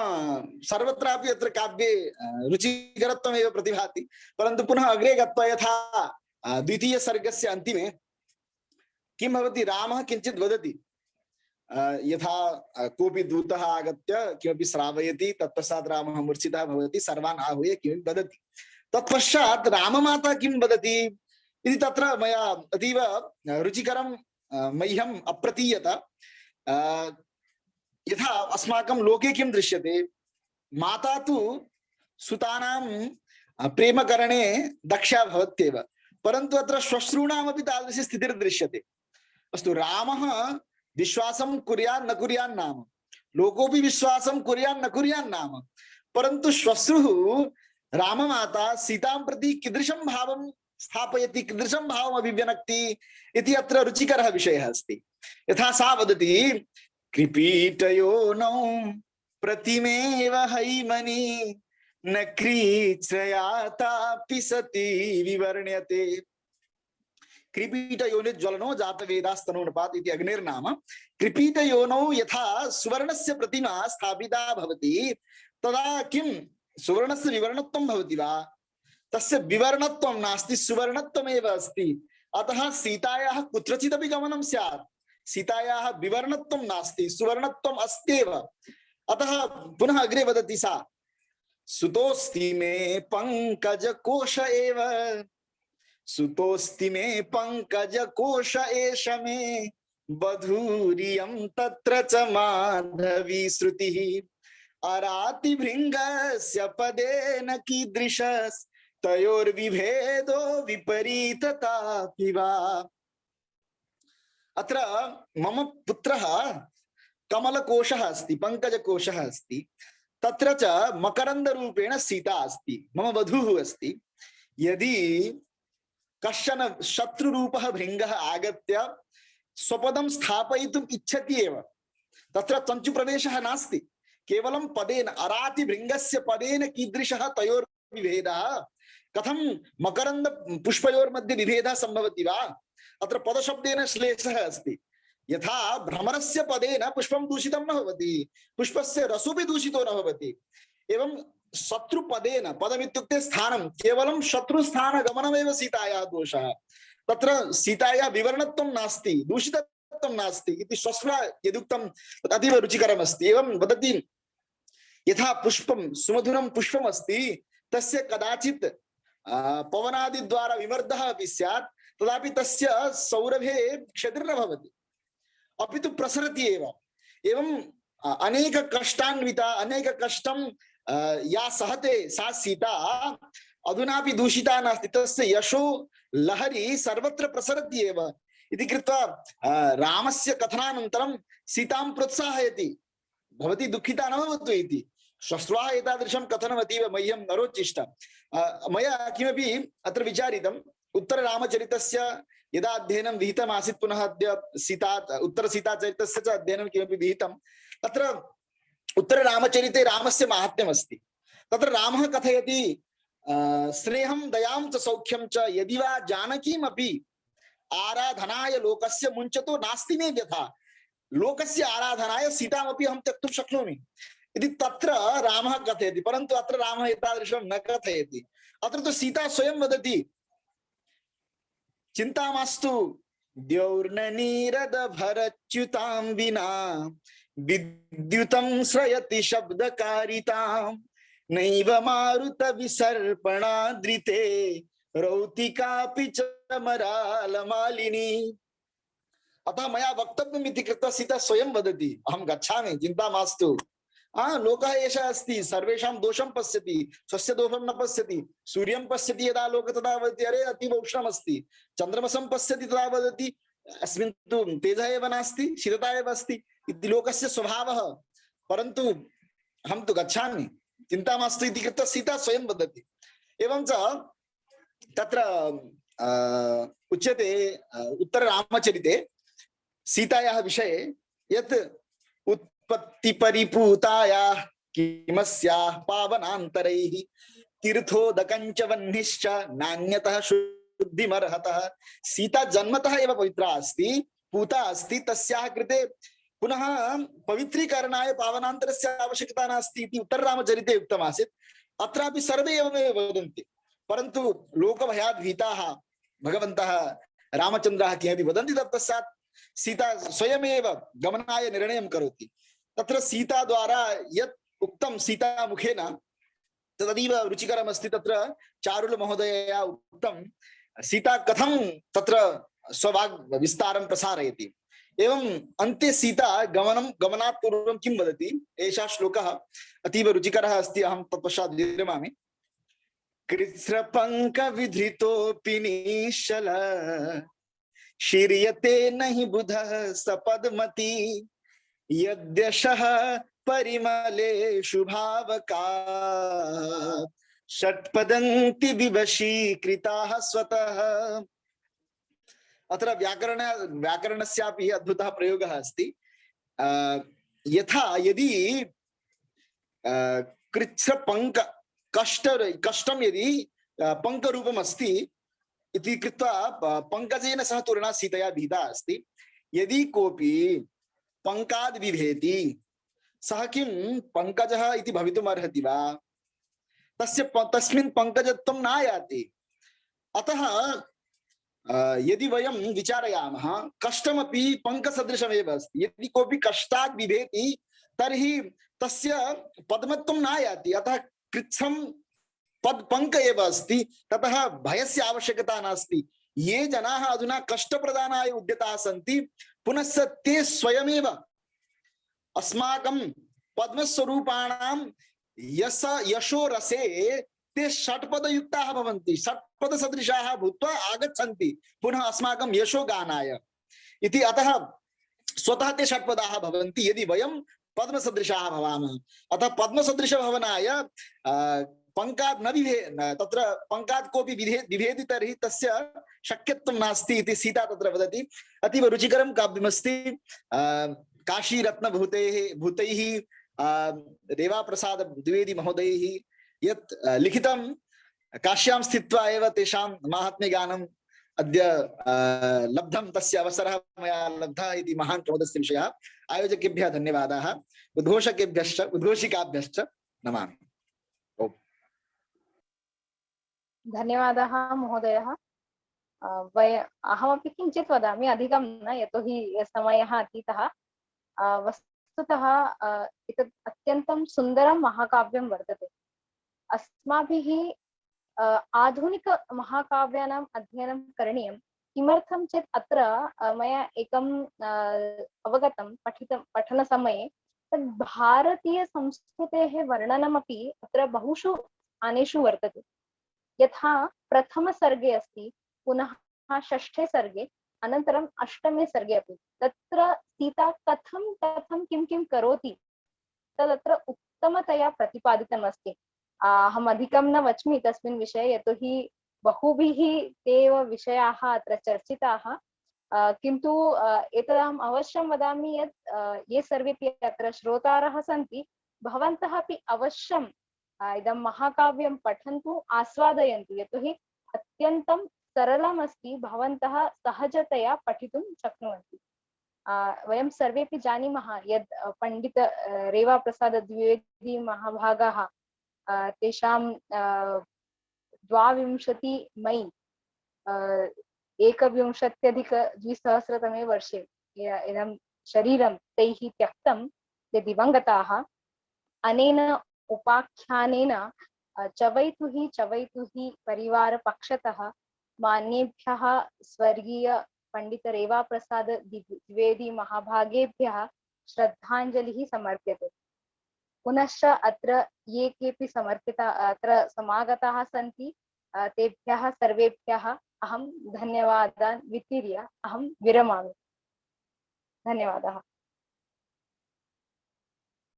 Speaker 9: सर्वत्रापि अत्र काव्ये रुचिकरत्वमेव प्रतिभाति, परन्तु पुनः अग्रे गत्वा यथा द्वितीय सर्गस्य अन्तिमे किं भवति, रामः किञ्चित् वदति, यथा कोऽपि दूतः आगत्य किमपि श्रावयति, तत्पश्चात् रामः मूर्छितः भवति, सर्वान् आहूय किमपि वदति, तत्पश्चात् राममाता किं वदति इति तत्र मया अतीव रुचिकरं मह्यम् अप्रतीयत। यथा अस्माकं लोके किं दृश्यते, माता तु सुतानां प्रेमकरणे दक्षा भवत्येव, परन्तु अत्र श्वश्रूणामपि तादृशी स्थितिर्दृश्यते। अस्तु, रामः विश्वासं कुर्यात् न कुर्यात् नाम, लोकोऽपि विश्वासं कुर्यात् न कुर्यात् नाम, परन्तु श्वश्रुः राममाता सीतां प्रति कीदृशं भावं स्थापयति, कीदृशं भावम् अभिव्यनक्ति इति अत्र रुचिकरः विषयः अस्ति। यथा सा वदति, कृपीटयोनौ प्रतिमेव हैमनि न क्रीचयातापि सती विवर्ण्यते। कृपीटयोनिज्वलनो जातवेदास्तनोनुपात इति अग्निर्नाम। कृपीटयोनौ यथा सुवर्णस्य प्रतिमा स्थापिता भवति तदा किं सुवर्णस्य विवर्णत्वं भवति वा? तस्य विवर्णत्वं नास्ति, सुवर्णत्वमेव अस्ति। अतः सीतायाः कुत्रचिदपि गमनं स्यात्, सीतायाः विवर्णत्वं नास्ति, सुवर्णत्वम् अस्त्येव। अतः पुनः अग्रे वदति सा, सुतोस्ति मे पंकजकोश एव, सुतोस्ति मे पंकजकोश एष मे बधूरियं तत्र च माधवी श्रुतिः अराति भृंगस्य पदेन कीदृशस् तयोर्विभेदो विपरीततापि वा। अत्र मम पुत्रः कमलकोशः अस्ति, पंकजकोशः अस्ति, तत्र च मकरन्दरूपेण सीता अस्ति, मम वधूः अस्ति। यदि कश्चन शत्रुरूपः भृङ्गः आगत्य स्वपदं स्थापयितुम् इच्छति एव, तत्र चञ्चुप्रवेशः नास्ति, केवलं पदेन, अराति भृङ्गस्य पदेन कीदृशः तयोर्विभेदः, कथं मकरन्द पुष्पयोर्मध्ये विभेदः सम्भवति वा? अत्र पदशब्देन श्लेषः अस्ति। यथा भ्रमरस्य पदेन पुष्पं दूषितं न भवति, पुष्पस्य रसोऽपि दूषितो न भवति, एवं शत्रुपदेन, पदमित्युक्ते स्थानं, केवलं शत्रुस्थानगमनमेव सीतायाः दोषः। तत्र सीतायाः विवर्णत्वं नास्ति, दूषितत्वं नास्ति इति श्वश्रुणा यदुक्तं अतीव रुचिकरमस्ति। एवं वदति, यथा पुष्पं सुमधुरं पुष्पम् अस्ति, तस्य कदाचित् पवनादिद्वारा विमर्दः अपि स्यात्, तदापि तस्य सौरभे क्षतिर्न भवति, अपि तु प्रसरति एव। एवं अनेक कष्टान्विता, अनेक कष्टं या सहते सा सीता अधुनापि दूषिता नास्ति, तस्य यशो लहरी सर्वत्र प्रसरति एव इति कृत्वा रामस्य कथनानन्तरं सीतां प्रोत्साहयति, भवती दुःखिता न भवतु इति। श्वश्रुवाः एतादृशं कथनम् अतीव मह्यम् अरोचिष्ट। मया किमपि अत्र विचारितम्, उत्तररामचरितस्य यदा अध्ययनं विहितम् आसीत्, पुनः अद्य उत्तरसीताचरितस्य च अध्ययनं किमपि विहितं, तत्र उत्तररामचरिते रामस्य माहात्म्यम् अस्ति। तत्र रामः कथयति, स्नेहं दयां च सौख्यं च यदि वा जानकीमपि आराधनाय लोकस्य मुञ्चतो नास्ति मे व्यथा, लोकस्य आराधनाय सीतामपि अहं त्यक्तुं शक्नोमि इति तत्र रामः कथयति। परन्तु अत्र रामः एतादृशं न कथयति। अत्र तु सीता स्वयं वदति, चिंता मास्तु द्यौर्ननीरद भरच्युतां विना विद्युतं श्रयति शब्दकारितां नैव मारुत विसर्पणाद्रिते रौतिकापि च मरालमालिनी। अतः मया वक्तव्यम् इति कृत्वा सीता स्वयं वदति, अहं गच्छामि, चिन्ता मास्तु। लोकः एषः अस्ति, सर्वेषां दोषं पश्यति, स्वस्य दोषं न पश्यति। सूर्यं पश्यति यदा लोकः तदा वदति, अरे अतीव उष्णमस्ति। चन्द्रमसं पश्यति तदा वदति, अस्मिन् तु तेजः एव नास्ति, शीतता एव अस्ति इति लोकस्य स्वभावः। परन्तु अहं तु गच्छामि, चिन्ता मास्तु इति कृत्वा सीता स्वयं वदति। एवं च तत्र उच्यते उत्तररामचरिते सीतायाः विषये यत् उत्पत्ति परिपूतायाः किमस्याः पावनान्तरैः तीर्थोदकञ्च वह्निश्च नान्यतः शुद्धिमर्हतः। सीता जन्मतः एव पवित्रा अस्ति, पूता अस्ति, तस्याः कृते पुनः पवित्रीकरणाय पावनान्तरस्य आवश्यकता नास्ति इति उत्तररामचरिते उक्तमासीत्। अत्रापि सर्वे एवमेव वदन्ति, परन्तु लोकभयात् भीताः भगवन्तः रामचन्द्रः किमपि वदन्ति तत्पश्चात् सीता स्वयमेव गमनाय निर्णयं करोति। तत्र सीता द्वारा यत् उक्तं सीता मुखेन तदीव रुचिकरमस्ति। तत्र चारुल महोदयया उक्तं सीता कथं तत्र स्ववाग् विस्तारं प्रसारयति। एवं अन्ते सीता गमनात् पूर्वं किं वदति, एषः श्लोकः अतीव रुचिकरः अस्ति। अहं तत्पश्चात् विरमामि। कृच्छ्रपङ्क विधृतोऽपि निश्चल शीर्यते नहि बुधः सपद्मति यद्यशः परिमले शुभावका षट्पदन्ति विवशीकृताः स्वतः। अत्र व्याकरणस्यापि अद्भुतः प्रयोगः अस्ति। यथा यदि कृच्छ्रपङ्क कष्टं यदि पङ्करूपम् अस्ति इति कृत्वा पङ्कजेन सह तुलना सीतया विहिता अस्ति। यदि कोऽपि पङ्काद् बिभेति सः किं पङ्कजः इति भवितुम् अर्हति वा? तस्मिन् पङ्कजत्वं नायाति। अतः यदि वयं विचारयामः कष्टमपि पङ्कसदृशमेव अस्ति। यदि कोऽपि कष्टात् बिभेति तर्हि तस्य पद्मत्वं नायाति। अतः कृच्छ्रं पङ्क एव अस्ति, ततः भयस्य आवश्यकता नास्ति। ये जनाः अधुना कष्टप्रदानाय उद्यताः सन्ति पुनश्च ते स्वयमेव अस्माकं पद्मस्वरूपाणां यशो रसे ते षट्पदयुक्ताः भवन्ति, षट्पदसदृशाः भूत्वा आगच्छन्ति पुनः अस्माकं यशो गानाय इति। अतः स्वतः ते षट्पदाः भवन्ति यदि वयं पद्मसदृशाः भवामः। अतः पद्मसदृशभवनाय पङ्कात् न तत्र पङ्कात् कोऽपि बिभेति तर्हि तस्य शक्यत्वं नास्ति इति सीता तत्र वदति। अतीव रुचिकरं काव्यमस्ति। काशीरत्नभूतैः रेवाप्रसाद द्विवेदी महोदयैः यत् लिखितं, काश्यां स्थित्वा एव तेषां माहात्म्यगानम् अद्य लब्धं, तस्य अवसरः मया लब्धः इति महान् प्रमोदस्य विषयः। आयोजकेभ्यः धन्यवादाः, उद्घोषिकाभ्यश्च नमामि।
Speaker 1: धन्यवादाः महोदयः। अहमपि किञ्चित् वदामि, अधिकं न, यतोहि समयः अतीतः। वस्तुतः एतत् अत्यन्तं सुन्दरं महाकाव्यं वर्तते। अस्माभिः आधुनिक महाकाव्यानाम् अध्ययनं करणीयं। किमर्थं चेत् अत्र मया एकम् अवगतं पठनसमये तद् भारतीय संस्कृतेः वर्णनमपि अत्र बहुषु स्थानेषु वर्तते। यथा प्रथम सर्गे अस्ति, पुनः षष्ठे सर्गे, अनन्तरम् अष्टमे सर्गे अपि तत्र सीता कथं किं करोति तदत्र उत्तमतया प्रतिपादितम् अस्ति। अहम् अधिकं न वच्मि तस्मिन् विषये, यतोहि बहुभिः ते विषयाः अत्र चर्चिताः। किन्तु एतदहम् अवश्यं वदामि यत् ये सर्वेपि अत्र श्रोतारः सन्ति, भवन्तः अपि अवश्यं इदं महाकाव्यं पठन्तु, आस्वादयन्तु, यतोहि अत्यन्तं सरलम् अस्ति। भवन्तः सहजतया पठितुं शक्नुवन्ति। वयं सर्वेपि जानीमः यत् पंडित रेवाप्रसाद द्विवेदी महाभागाः तेषां 22 मई 1920 वर्षे इदं शरीरं तैः त्यक्तं, ते दिवङ्गताः। अनेन उपाख्यानेन चवैतुहि परिवारपक्षतः मान्येभ्यः स्वर्गीय पंडित रेवाप्रसाद द्विवेदी महाभागेभ्यः श्रद्धांजलिः समर्प्यते। पुनश्च अत्र ये केऽपि अत्र समागताः सन्ति तेभ्यः सर्वेभ्यः अहं धन्यवादान् वितीर्य अहं विरमामि। धन्यवादाः।